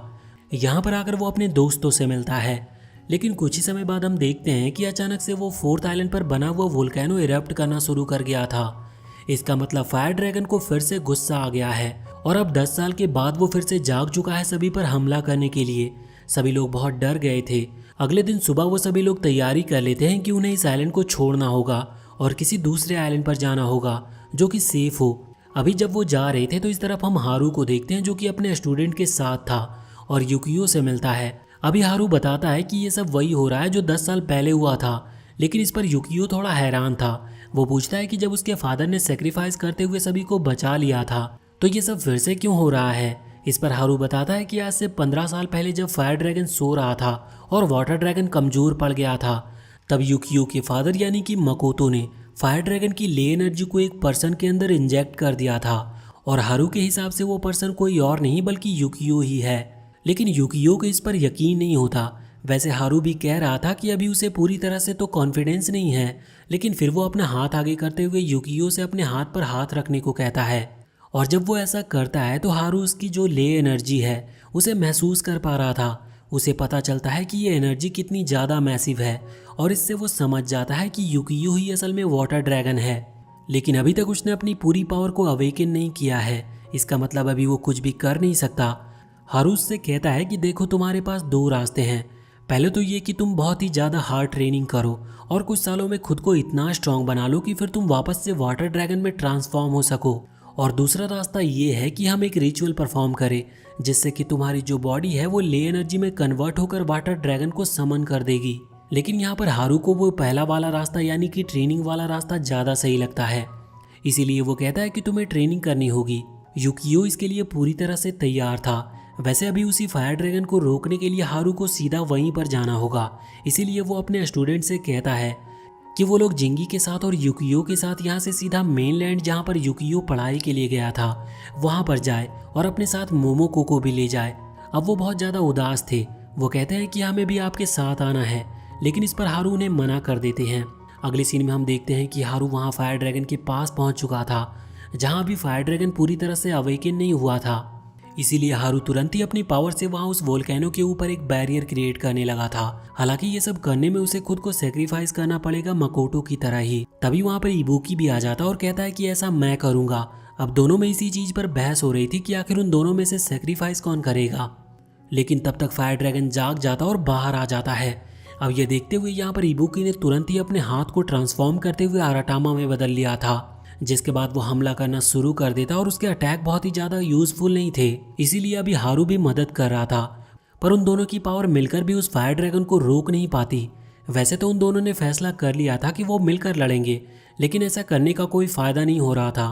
यहाँ पर आकर वो अपने दोस्तों से मिलता है, लेकिन कुछ ही समय बाद हम देखते हैं कि अचानक से वो फोर्थ आइलैंड पर बना हुआ वोल्केनो इरप्ट करना शुरू कर गया था। इसका मतलब फायर ड्रैगन को फिर से गुस्सा आ गया है और अब 10 साल के बाद वो फिर से जाग चुका है सभी पर हमला करने के लिए। सभी लोग बहुत डर गए थे। अगले दिन सुबह वो सभी लोग तैयारी कर लेते हैं कि उन्हें इस आइलैंड को छोड़ना होगा और किसी दूसरे आइलैंड पर जाना होगा जो कि सेफ हो। अभी जब वो जा रहे थे तो इस तरफ हम हारू को देखते हैं जो कि अपने स्टूडेंट के साथ था और युकियो से मिलता है। अभी हारू बताता है कि ये सब वही हो रहा है जो 10 साल पहले हुआ था, लेकिन इस पर युकियो थोड़ा हैरान था। वो पूछता है कि जब उसके फादर ने सेक्रीफाइस करते हुए सभी को बचा लिया था तो ये सब फिर से क्यों हो रहा है। इस पर हारू बताता है कि आज से 15 साल पहले जब फायर ड्रैगन सो रहा था और वाटर ड्रैगन कमजोर पड़ गया था, तब युकियो के फादर यानी कि मकोतो ने फायर ड्रैगन की ले एनर्जी को एक पर्सन के अंदर इंजेक्ट कर दिया था और हारू के हिसाब से वो पर्सन कोई और नहीं बल्कि युकियो ही है। लेकिन युकियो को इस पर यकीन नहीं होता। वैसे हारू भी कह रहा था कि अभी उसे पूरी तरह से तो कॉन्फिडेंस नहीं है, लेकिन फिर वो अपना हाथ आगे करते हुए युकियो से अपने हाथ पर हाथ रखने को कहता है और जब वो ऐसा करता है तो हारू उसकी जो ले एनर्जी है उसे महसूस कर पा रहा था। उसे पता चलता है कि ये एनर्जी कितनी ज़्यादा मैसिव है और इससे वो समझ जाता है कि युकियो ही असल में वाटर ड्रैगन है, लेकिन अभी तक उसने अपनी पूरी पावर को अवेकन नहीं किया है। इसका मतलब अभी वो कुछ भी कर नहीं सकता। हारू उससे कहता है कि देखो तुम्हारे पास 2 रास्ते हैं, पहले तो ये कि तुम बहुत ही ज़्यादा हार्ड ट्रेनिंग करो और कुछ सालों में खुद को इतना स्ट्रांग बना लो कि फिर तुम वापस से वाटर ड्रैगन में ट्रांसफॉर्म हो सको, और दूसरा रास्ता ये है कि हम एक रिचुअल परफॉर्म करें जिससे कि तुम्हारी जो बॉडी है वो ले एनर्जी में कन्वर्ट होकर वाटर ड्रैगन को समन कर देगी। लेकिन यहाँ पर हारू को वो पहला वाला रास्ता यानी कि ट्रेनिंग वाला रास्ता ज़्यादा सही लगता है, इसीलिए वो कहता है कि तुम्हें ट्रेनिंग करनी होगी। युकियो इसके लिए पूरी तरह से तैयार था। वैसे अभी उसी फायर ड्रैगन को रोकने के लिए हारू को सीधा वहीं पर जाना होगा, इसीलिए वो अपने स्टूडेंट से कहता है कि वो लोग जिंगी के साथ और युकियो के साथ यहाँ से सीधा मेनलैंड जहाँ पर युकियो पढ़ाई के लिए गया था वहाँ पर जाए और अपने साथ मोमोको को भी ले जाए। अब वो बहुत ज़्यादा उदास थे। वो कहते हैं कि हमें भी आपके साथ आना है, लेकिन इस पर हारू उन्हें मना कर देते हैं। अगले सीन में हम देखते हैं कि हारू वहाँ फायर ड्रैगन के पास पहुँच चुका था जहाँ अभी फायर ड्रैगन पूरी तरह से अवेकन नहीं हुआ था। इसीलिए हारू तुरंत ही अपनी पावर से वहां उस वोल्केनो के ऊपर एक बैरियर क्रिएट करने लगा था। हालांकि ये सब करने में उसे खुद को सेक्रीफाइस करना पड़ेगा मकोटो की तरह ही। तभी वहां पर इबुकी भी आ जाता और कहता है कि ऐसा मैं करूंगा। अब दोनों में इसी चीज पर बहस हो रही थी कि आखिर उन दोनों में से सेक्रीफाइस कौन करेगा। लेकिन तब तक फायर ड्रैगन जाग जाता और बाहर आ जाता है। अब ये देखते हुए यहाँ पर इबुकी ने तुरंत ही अपने हाथ को ट्रांसफॉर्म करते हुए आराटामा में बदल लिया था, जिसके बाद वो हमला करना शुरू कर देता और उसके अटैक बहुत ही ज्यादा यूजफुल नहीं थे, इसीलिए अभी हारू भी मदद कर रहा था। पर उन दोनों की पावर मिलकर भी उस फायर ड्रैगन को रोक नहीं पाती। वैसे तो उन दोनों ने फैसला कर लिया था कि वो मिलकर लड़ेंगे, लेकिन ऐसा करने का कोई फायदा नहीं हो रहा था,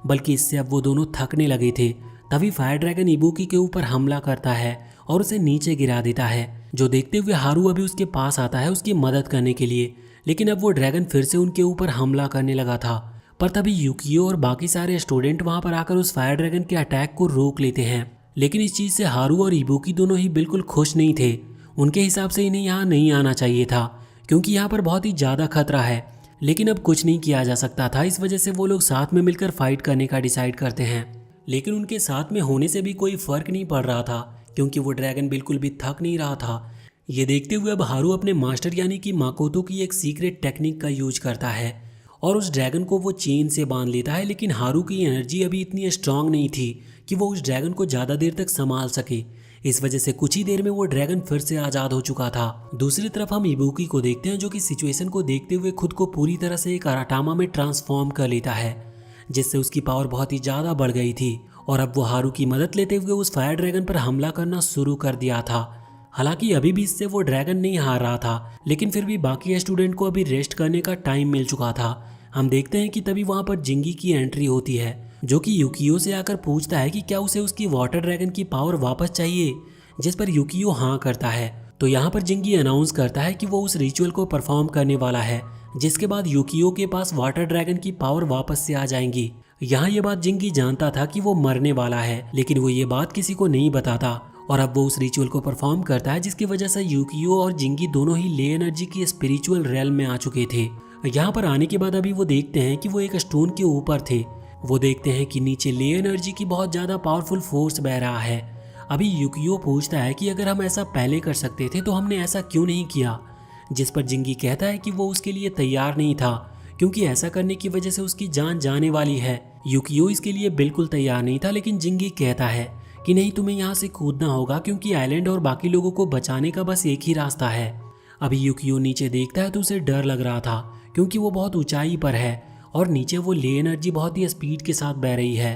बल्कि इससे अब वो दोनों थकने लगे थे। तभी फायर ड्रैगन इबुकी के ऊपर हमला करता है और उसे नीचे गिरा देता है, जो देखते हुए हारू अभी उसके पास आता है उसकी मदद करने के लिए। लेकिन अब वो ड्रैगन फिर से उनके ऊपर हमला करने लगा था। पर तभी यूकियो और बाकी सारे स्टूडेंट वहां पर आकर उस फायर ड्रैगन के अटैक को रोक लेते हैं। लेकिन इस चीज से हारू और इबुकी दोनों ही बिल्कुल खुश नहीं थे। उनके हिसाब से इन्हें यहाँ नहीं आना चाहिए था, क्योंकि यहाँ पर बहुत ही ज्यादा खतरा है। लेकिन अब कुछ नहीं किया जा सकता था, इस वजह से वो लोग साथ में मिलकर फाइट करने का डिसाइड करते हैं। लेकिन उनके साथ में होने से भी कोई फर्क नहीं पड़ रहा था, क्योंकि वो ड्रैगन बिल्कुल भी थक नहीं रहा था। ये देखते हुए अब हारू अपने मास्टर यानी कि माकोतो की एक सीक्रेट टेक्निक का यूज करता है और उस ड्रैगन को वो चेन से बांध लेता है। लेकिन हारू की एनर्जी अभी इतनी स्ट्रांग नहीं थी कि वो उस ड्रैगन को ज़्यादा देर तक संभाल सके। इस वजह से कुछ ही देर में वो ड्रैगन फिर से आज़ाद हो चुका था। दूसरी तरफ हम इबुकी को देखते हैं, जो कि सिचुएशन को देखते हुए खुद को पूरी तरह से एक आराटामा में ट्रांसफॉर्म कर लेता है, जिससे उसकी पावर बहुत ही ज़्यादा बढ़ गई थी। और अब वो हारू की मदद लेते हुए उस फायर ड्रैगन पर हमला करना शुरू कर दिया था। हालांकि अभी भी इससे वो ड्रैगन नहीं हार रहा था, लेकिन फिर भी बाकी स्टूडेंट को अभी रेस्ट करने का टाइम मिल चुका था। हम देखते हैं कि तभी वहां पर जिंगी की एंट्री होती है, जो कि यूकियो से आकर पूछता है कि क्या उसे उसकी वाटर ड्रैगन की पावर वापस चाहिए, जिस पर यूकियो हाँ करता है। तो यहाँ पर जिंगी अनाउंस करता है कि वो उस रिचुअल को परफॉर्म करने वाला है, जिसके बाद यूकियो के पास वाटर ड्रैगन की पावर वापस से आ जाएंगी। यहाँ ये बात जिंगी जानता था कि वो मरने वाला है, लेकिन वो ये बात किसी को नहीं बताता। और अब वो उस रिचुअल को परफॉर्म करता है, जिसकी वजह से यूकियो और जिंगी दोनों ही ले एनर्जी की स्पिरिचुअल रेल में आ चुके थे। यहाँ पर आने के बाद अभी वो देखते हैं कि वो एक स्टोन के ऊपर थे। वो देखते हैं कि नीचे ले एनर्जी की बहुत ज़्यादा पावरफुल फोर्स बह रहा है। अभी यूकियो पूछता है कि अगर हम ऐसा पहले कर सकते थे तो हमने ऐसा क्यों नहीं किया, जिस पर जिंगी कहता है कि वो उसके लिए तैयार नहीं था, क्योंकि ऐसा करने की वजह से उसकी जान जाने वाली है। यूकियो इसके लिए बिल्कुल तैयार नहीं था, लेकिन जिंगी कहता है कि नहीं, तुम्हें यहाँ से कूदना होगा, क्योंकि आइलैंड और बाकी लोगों को बचाने का बस एक ही रास्ता है। अभी यूकियो नीचे देखता है तो उसे डर लग रहा था, क्योंकि वो बहुत ऊंचाई पर है और नीचे वो ले एनर्जी बहुत ही स्पीड के साथ बह रही है।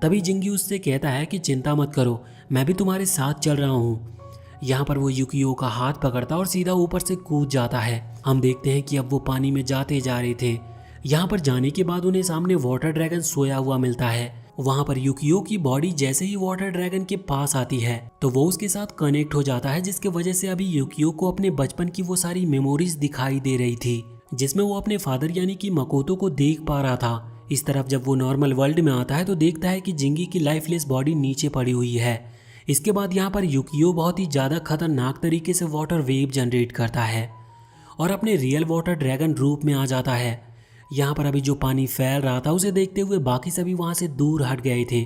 तभी जिंगी उससे कहता है कि चिंता मत करो, मैं भी तुम्हारे साथ चल रहा हूँ। यहाँ पर वो यूकियो का हाथ पकड़ता और सीधा ऊपर से कूद जाता है। हम देखते हैं कि अब वो पानी में जाते जा रहे थे। यहाँ पर जाने के बाद उन्हें सामने वाटर ड्रैगन सोया हुआ मिलता है। वहाँ पर यूकियो की बॉडी जैसे ही वाटर ड्रैगन के पास आती है तो वो उसके साथ कनेक्ट हो जाता है, जिसके वजह से अभी यूकियो को अपने बचपन की वो सारी मेमोरीज दिखाई दे रही थी, जिसमें वो अपने फादर यानी कि मकोतो को देख पा रहा था। इस तरफ जब वो नॉर्मल वर्ल्ड में आता है तो देखता है कि जिंगी की लाइफलेस बॉडी नीचे पड़ी हुई है। इसके बाद यहाँ पर यूकियो बहुत ही ज़्यादा खतरनाक तरीके से वाटर वेव जनरेट करता है और अपने रियल वाटर ड्रैगन रूप में आ जाता है। यहाँ पर अभी जो पानी फैल रहा था उसे देखते हुए बाकी सभी वहाँ से दूर हट गए थे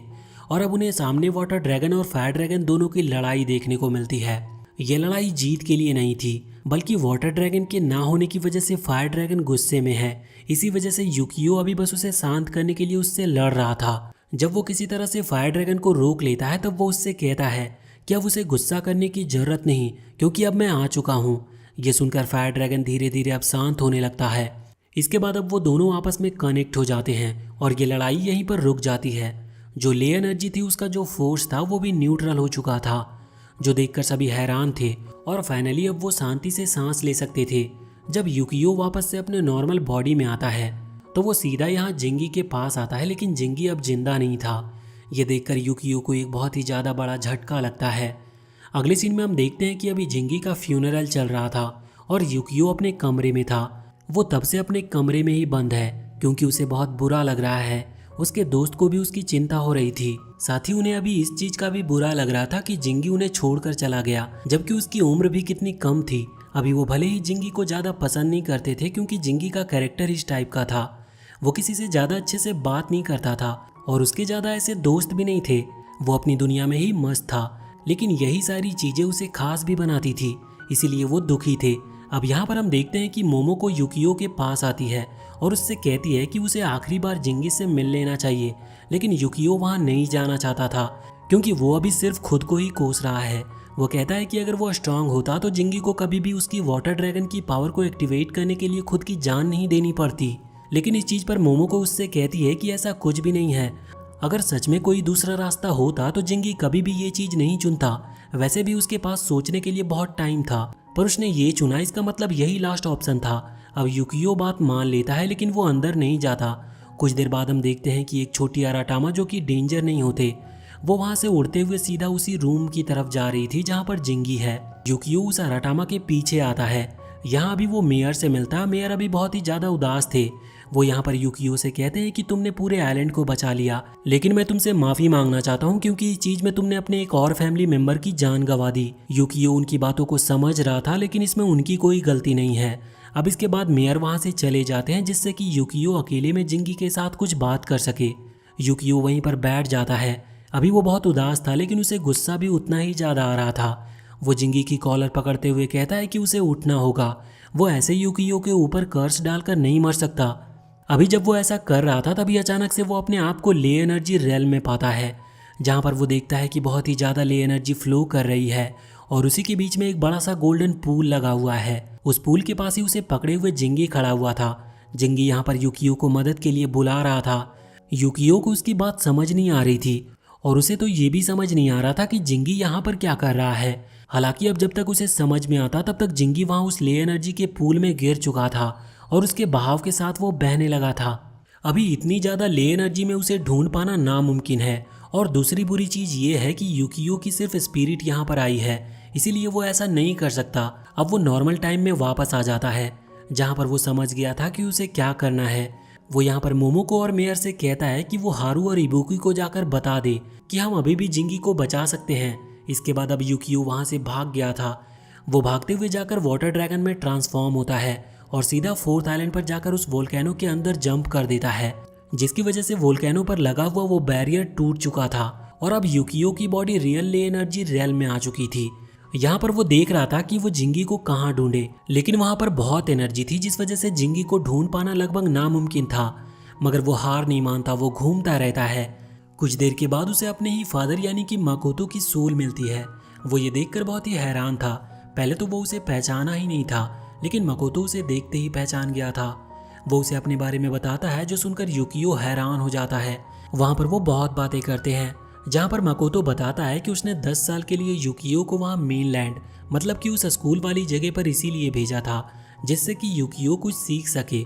और अब उन्हें सामने वाटर ड्रैगन और फायर ड्रैगन दोनों की लड़ाई देखने को मिलती है। ये लड़ाई जीत के लिए नहीं थी, बल्कि वाटर ड्रैगन के ना होने की वजह से फायर ड्रैगन गुस्से में है। इसी वजह से यूकियो अभी बस उसे शांत करने के लिए उससे लड़ रहा था। जब वो किसी तरह से फायर ड्रैगन को रोक लेता है तब वो उससे कहता है कि अब उसे गुस्सा करने की जरूरत नहीं, क्योंकि अब मैं आ चुका हूँ। ये सुनकर फायर ड्रैगन धीरे धीरे अब शांत होने लगता है। इसके बाद अब वो दोनों आपस में कनेक्ट हो जाते हैं और ये लड़ाई यहीं पर रुक जाती है। जो ले एनर्जी थी उसका जो फोर्स था वो भी न्यूट्रल हो चुका था, जो देखकर सभी हैरान थे और फाइनली अब वो शांति से सांस ले सकते थे। जब यूकियो वापस से अपने नॉर्मल बॉडी में आता है तो वो सीधा यहाँ जिंगी के पास आता है, लेकिन जिंगी अब जिंदा नहीं था। ये देखकर यूकियो को एक बहुत ही ज़्यादा बड़ा झटका लगता है। अगले सीन में हम देखते हैं कि अभी जिंगी का फ्यूनरल चल रहा था और यूकियो अपने कमरे में था। वो तब से अपने कमरे में ही बंद है, क्योंकि उसे बहुत बुरा लग रहा है। उसके दोस्त को भी उसकी चिंता हो रही थी, साथ ही उन्हें अभी इस चीज का भी बुरा लग रहा था कि जिंगी उन्हें छोड़कर चला गया, जबकि उसकी उम्र भी कितनी कम थी। अभी वो भले ही जिंगी को ज़्यादा पसंद नहीं करते थे, क्योंकि जिंगी का कैरेक्टर इस टाइप का था। वो किसी से ज़्यादा अच्छे से बात नहीं करता था और उसके ज़्यादा ऐसे दोस्त भी नहीं थे, वो अपनी दुनिया में ही मस्त था, लेकिन यही सारी चीजें उसे खास भी बनाती थी, इसीलिए वो दुखी थे। अब यहाँ पर हम देखते हैं कि मोमो को युकियो के पास आती है और उससे कहती है कि उसे आखिरी बार जिंगी से मिल लेना चाहिए, लेकिन युकियो वहाँ नहीं जाना चाहता था क्योंकि वो अभी सिर्फ खुद को ही कोस रहा है। वो कहता है कि अगर वो स्ट्रांग होता तो जिंगी को कभी भी उसकी वाटर ड्रैगन की पावर को एक्टिवेट करने के लिए खुद की जान नहीं देनी पड़ती। लेकिन इस चीज पर मोमो को उससे कहती है कि ऐसा कुछ भी नहीं है, अगर सच में कोई दूसरा रास्ता होता तो जिंगी कभी भी ये चीज नहीं चुनता। वैसे भी उसके पास सोचने के लिए बहुत टाइम था, पर उसने ये चुना, इसका मतलब यही लास्ट ऑप्शन था। अब युकियो बात मान लेता है लेकिन वो अंदर नहीं जाता। कुछ देर बाद हम देखते हैं कि एक छोटी अराटामा जो कि डेंजर नहीं होते, वो वहां से उड़ते हुए सीधा उसी रूम की तरफ जा रही थी जहां पर जिंगी है। युकियो उस अराटामा के पीछे आता है। यहाँ अभी वो मेयर से मिलता है। मेयर अभी बहुत ही ज्यादा उदास थे। वो यहाँ पर युकियो से कहते हैं कि तुमने पूरे आइलैंड को बचा लिया, लेकिन मैं तुमसे माफी मांगना चाहता हूँ क्योंकि इस चीज में तुमने अपने एक और फैमिली मेंबर की जान गंवा दी। युकियो उनकी बातों को समझ रहा था, लेकिन इसमें उनकी कोई गलती नहीं है। अब इसके बाद मेयर वहां से चले जाते हैं जिससे कि युकियो अकेले में जिंगी के साथ कुछ बात कर सके। युकियो वहीं पर बैठ जाता है। अभी वो बहुत उदास था, लेकिन उसे गुस्सा भी उतना ही ज्यादा आ रहा था। वो जिंगी की कॉलर पकड़ते हुए कहता है कि उसे उठना होगा, वो ऐसे युकियो के ऊपर कर्स डालकर नहीं मर सकता। अभी जब वो ऐसा कर रहा था तभी अचानक से वो अपने आप को ले एनर्जी रेल में पाता है, जहाँ पर वो देखता है कि बहुत ही ज़्यादा ले एनर्जी फ्लो कर रही है और उसी के बीच में एक बड़ा सा गोल्डन पूल लगा हुआ है। उस पूल के पास ही उसे पकड़े हुए जिंगी खड़ा हुआ था। जिंगी यहाँ पर युकियो को मदद के लिए बुला रहा था। युकियो को उसकी बात समझ नहीं आ रही थी और उसे तो ये भी समझ नहीं आ रहा था कि जिंगी यहाँ पर क्या कर रहा है। हालांकि अब जब तक उसे समझ में आता तब तक जिंगी वहाँ उस ले एनर्जी के पूल में गिर चुका था और उसके बहाव के साथ वो बहने लगा था। अभी इतनी ज़्यादा ले एनर्जी में उसे ढूंढ पाना नामुमकिन है। और दूसरी बुरी चीज़ ये है कि युकियो की सिर्फ स्पिरिट यहाँ पर आई है, इसीलिए वो ऐसा नहीं कर सकता। अब वो नॉर्मल टाइम में वापस आ जाता है जहाँ पर वो समझ गया था कि उसे क्या करना है। वो यहाँ पर मोमो को और मेयर से कहता है कि वो हारू और इबुकी को जाकर बता दे कि हम अभी भी जिंगी को बचा सकते हैं। इसके बाद अब युकियो वहाँ से भाग गया था। वो भागते हुए जाकर वाटर ड्रैगन में ट्रांसफॉर्म होता है और सीधा फोर्थ आइलैंड पर जाकर उस वोल्केनो के अंदर जंप कर देता है, जिसकी वजह से वोल्केनो पर लगा हुआ वो बैरियर टूट चुका था और अब युकियो की बॉडी रियल ले एनर्जी रियल में आ चुकी थी। यहाँ पर वो देख रहा था कि वो जिंगी को कहाँ ढूंढे, लेकिन वहाँ पर बहुत एनर्जी थी जिस वजह से जिंगी को ढूंढ पाना लगभग नामुमकिन था। मगर वो हार नहीं मानता, वो घूमता रहता है। कुछ देर के बाद उसे अपने ही फादर यानी कि माकोतो की सोल मिलती है। वो ये देखकर बहुत ही हैरान था। पहले तो वो उसे पहचाना ही नहीं था, लेकिन माकोतो उसे देखते ही पहचान गया था। वो उसे अपने बारे में बताता है, जो सुनकर युकियो हैरान हो जाता है। वहाँ पर वो बहुत बातें करते हैं, जहाँ पर माकोतो बताता है कि उसने 10 साल के लिए युकियो को वहाँ मेनलैंड मतलब कि उस स्कूल वाली जगह पर इसीलिए भेजा था जिससे कि युकियो कुछ सीख सके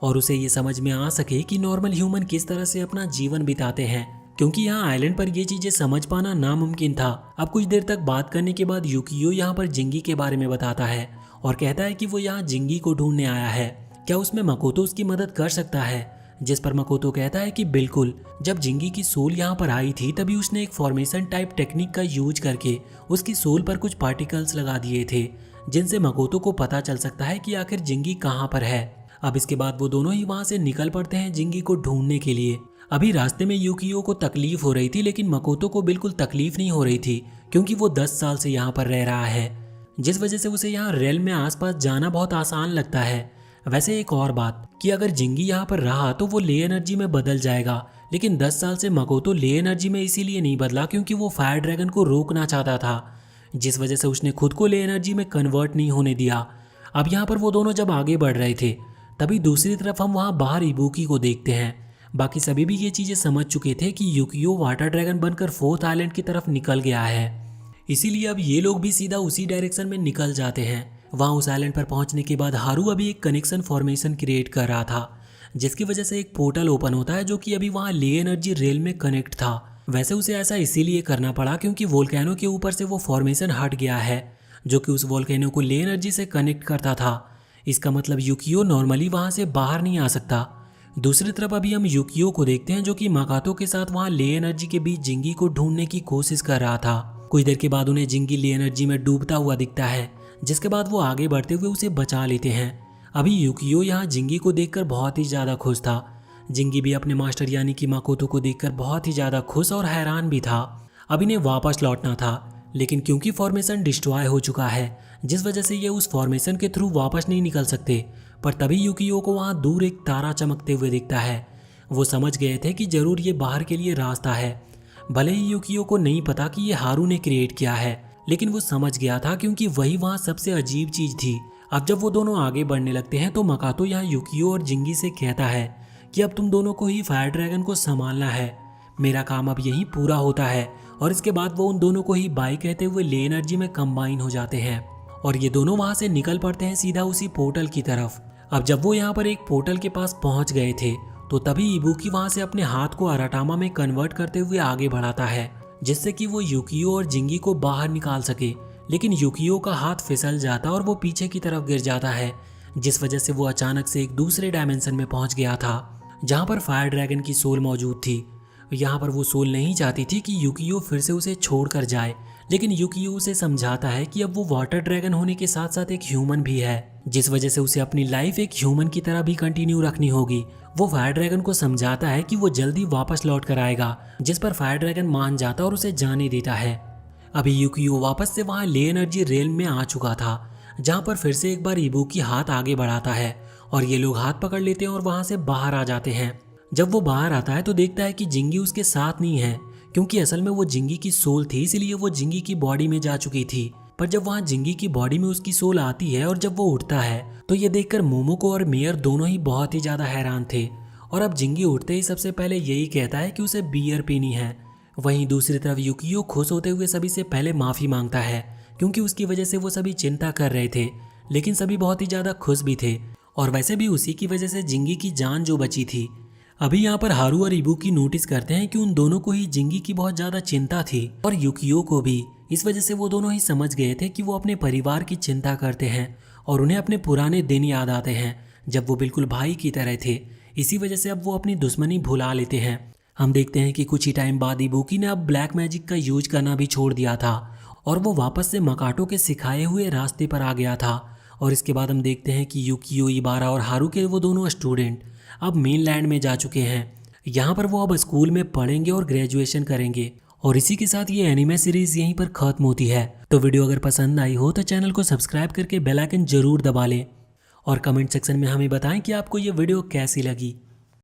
और उसे ये समझ में आ सके कि नॉर्मल ह्यूमन किस तरह से अपना जीवन बिताते हैं, क्योंकि यहाँ आइलैंड पर ये चीजें समझ पाना नामुमकिन था। अब कुछ देर तक बात करने के बाद युकियो यहाँ पर जिंगी के बारे में बताता है और कहता है कि वो यहाँ जिंगी को ढूंढने आया है, क्या उसमें माकोतो उसकी मदद कर सकता है। जिस पर माकोतो कहता है कि बिल्कुल, जब जिंगी की सोल यहाँ पर आई थी तभी उसने एक फॉर्मेशन टाइप टेक्निक का यूज करके उसकी सोल पर कुछ पार्टिकल्स लगा दिए थे, जिनसे माकोतो को पता चल सकता है कि आखिर जिंगी कहाँ पर है। अब इसके बाद वो दोनों ही वहाँ से निकल पड़ते हैं जिंगी को ढूंढने के लिए। अभी रास्ते में युकियो को तकलीफ हो रही थी, लेकिन माकोतो को बिल्कुल तकलीफ नहीं हो रही थी क्योंकि वो 10 साल से यहाँ पर रह रहा है, जिस वजह से उसे यहाँ रेल में आसपास जाना बहुत आसान लगता है। वैसे एक और बात कि अगर जिंगी यहाँ पर रहा तो वो ले एनर्जी में बदल जाएगा, लेकिन 10 साल से माकोतो ले एनर्जी में इसीलिए नहीं बदला क्योंकि वो फायर ड्रैगन को रोकना चाहता था, जिस वजह से उसने खुद को ले एनर्जी में कन्वर्ट नहीं होने दिया। अब यहाँ पर वो दोनों जब आगे बढ़ रहे थे तभी दूसरी तरफ हम वहाँ बाहर इबुकी को देखते हैं। बाकी सभी भी ये चीजें समझ चुके थे कि युकियो वाटर ड्रैगन बनकर फोर्थ आइलैंड की तरफ निकल गया है, इसीलिए अब ये लोग भी सीधा उसी डायरेक्शन में निकल जाते हैं। वहाँ उस आइलैंड पर पहुंचने के बाद हारू अभी एक कनेक्शन फॉर्मेशन क्रिएट कर रहा था, जिसकी वजह से एक पोर्टल ओपन होता है जो कि अभी वहाँ ले एनर्जी रेल में कनेक्ट था। वैसे उसे ऐसा इसीलिए करना पड़ा क्योंकि वोल्केनो के ऊपर से वो फॉर्मेशन हट गया है जो कि उस वोल्केनो को ले एनर्जी से कनेक्ट करता था। इसका मतलब युकियो नॉर्मली वहाँ से बाहर नहीं आ सकता। दूसरी तरफ अभी हम युकियो को देखते हैं जो कि माकातो के साथ वहाँ ले एनर्जी के बीच जिंगी को ढूंढने की कोशिश कर रहा था। कुछ देर के बाद उन्हें जिंगी ले एनर्जी में डूबता हुआ दिखता है, जिसके बाद वो आगे बढ़ते हुए उसे बचा लेते हैं। अभी युकियो यहाँ जिंगी को देखकर बहुत ही ज़्यादा खुश था। जिंगी भी अपने मास्टर यानी कि माकोतो को देखकर बहुत ही ज़्यादा खुश और हैरान भी था। अब इन्हें वापस लौटना था, लेकिन क्योंकि फॉर्मेशन डिस्ट्रॉय हो चुका है जिस वजह से ये उस फॉर्मेशन के थ्रू वापस नहीं निकल सकते। पर तभी यूकियो को वहाँ दूर एक तारा चमकते हुए दिखता है। वो समझ गए थे कि जरूर ये बाहर के लिए रास्ता है। भले ही यूकियो को नहीं पता कि ये हारू ने क्रिएट किया है, लेकिन वो समझ गया था क्योंकि वही वहाँ सबसे अजीब चीज थी। अब जब वो दोनों आगे बढ़ने लगते हैं तो मकातो यहाँ यूकियो और जिंगी से कहता है कि अब तुम दोनों को ही फायर ड्रैगन को संभालना है, मेरा काम अब यहीं पूरा होता है। और इसके बाद वो उन दोनों को ही बाय कहते हुए ले एनर्जी में कंबाइन हो जाते हैं और ये दोनों वहां से निकल पड़ते हैं सीधा उसी पोर्टल की तरफ। अब जब वो यहाँ पर एक पोर्टल के पास पहुंच गए थे तो तभी इबुकी वहां से अपने हाथ को अराटामा में कन्वर्ट करते हुए आगे बढ़ाता है, जिससे कि वो यूकियो और जिंगी को बाहर निकाल सके। लेकिन यूकियो का हाथ फिसल जाता और वो पीछे की तरफ गिर जाता है, जिस वजह से वो अचानक से एक दूसरे डायमेंशन में पहुंच गया था जहां पर फायर ड्रैगन की सोल मौजूद थी। यहाँ पर वो सोल नहीं चाहती थी कि यूकियो फिर से उसे छोड़कर जाए, लेकिन यूकियो उसे समझाता है कि अब वो वाटर ड्रैगन होने के साथ साथ एक ह्यूमन भी है, जिस वजह से उसे अपनी लाइफ एक ह्यूमन की तरह भी कंटिन्यू रखनी होगी। वो फायर ड्रैगन को समझाता है कि वो जल्दी वापस लौट कर आएगा, जिस पर फायर ड्रैगन मान जाता और उसे जाने देता है। अभी यूकियो वापस से वहाँ ले एनर्जी रेल में आ चुका था, जहाँ पर फिर से एक बार इबुकी हाथ आगे बढ़ाता है और ये लोग हाथ पकड़ लेते हैं और वहाँ से बाहर आ जाते हैं। जब वो बाहर आता है तो देखता है कि जिंगी उसके साथ नहीं है, क्योंकि असल में वो जिंगी की सोल थी, इसलिए वो जिंगी की बॉडी में जा चुकी थी। पर जब वहाँ जिंगी की बॉडी में उसकी सोल आती है और जब वो उठता है तो ये देखकर मोमोको और मेयर दोनों ही बहुत ही ज्यादा हैरान थे। और अब जिंगी उठते ही सबसे पहले यही कहता है कि उसे बियर पीनी है। वहीं दूसरी तरफ यूकियो खुश होते हुए सभी से पहले माफी मांगता है, क्योंकि उसकी वजह से वो सभी चिंता कर रहे थे, लेकिन सभी बहुत ही ज्यादा खुश भी थे। और वैसे भी उसी की वजह से जिंगी की जान जो बची थी। अभी यहाँ पर हारू और इबुकी नोटिस करते हैं कि उन दोनों को ही जिंगी की बहुत ज्यादा चिंता थी और यूकियो को भी। इस वजह से वो दोनों ही समझ गए थे कि वो अपने परिवार की चिंता करते हैं और उन्हें अपने पुराने दिन याद आते हैं जब वो बिल्कुल भाई की तरह थे। इसी वजह से अब वो अपनी दुश्मनी भुला लेते हैं। हम देखते हैं कि कुछ ही टाइम बाद इबुकी ने अब ब्लैक मैजिक का यूज करना भी छोड़ दिया था और वो वापस से मकाटो के सिखाए हुए रास्ते पर आ गया था। और इसके बाद हम देखते हैं कि यूकियो, इबारा और हारू के वो दोनों स्टूडेंट अब मेनलैंड में जा चुके हैं। यहाँ पर वो अब स्कूल में पढ़ेंगे और ग्रेजुएशन करेंगे। और इसी के साथ ये एनिमे सीरीज यहीं पर खत्म होती है। तो वीडियो अगर पसंद आई हो तो चैनल को सब्सक्राइब करके बेल आइकन जरूर दबा लें और कमेंट सेक्शन में हमें बताएं कि आपको ये वीडियो कैसी लगी।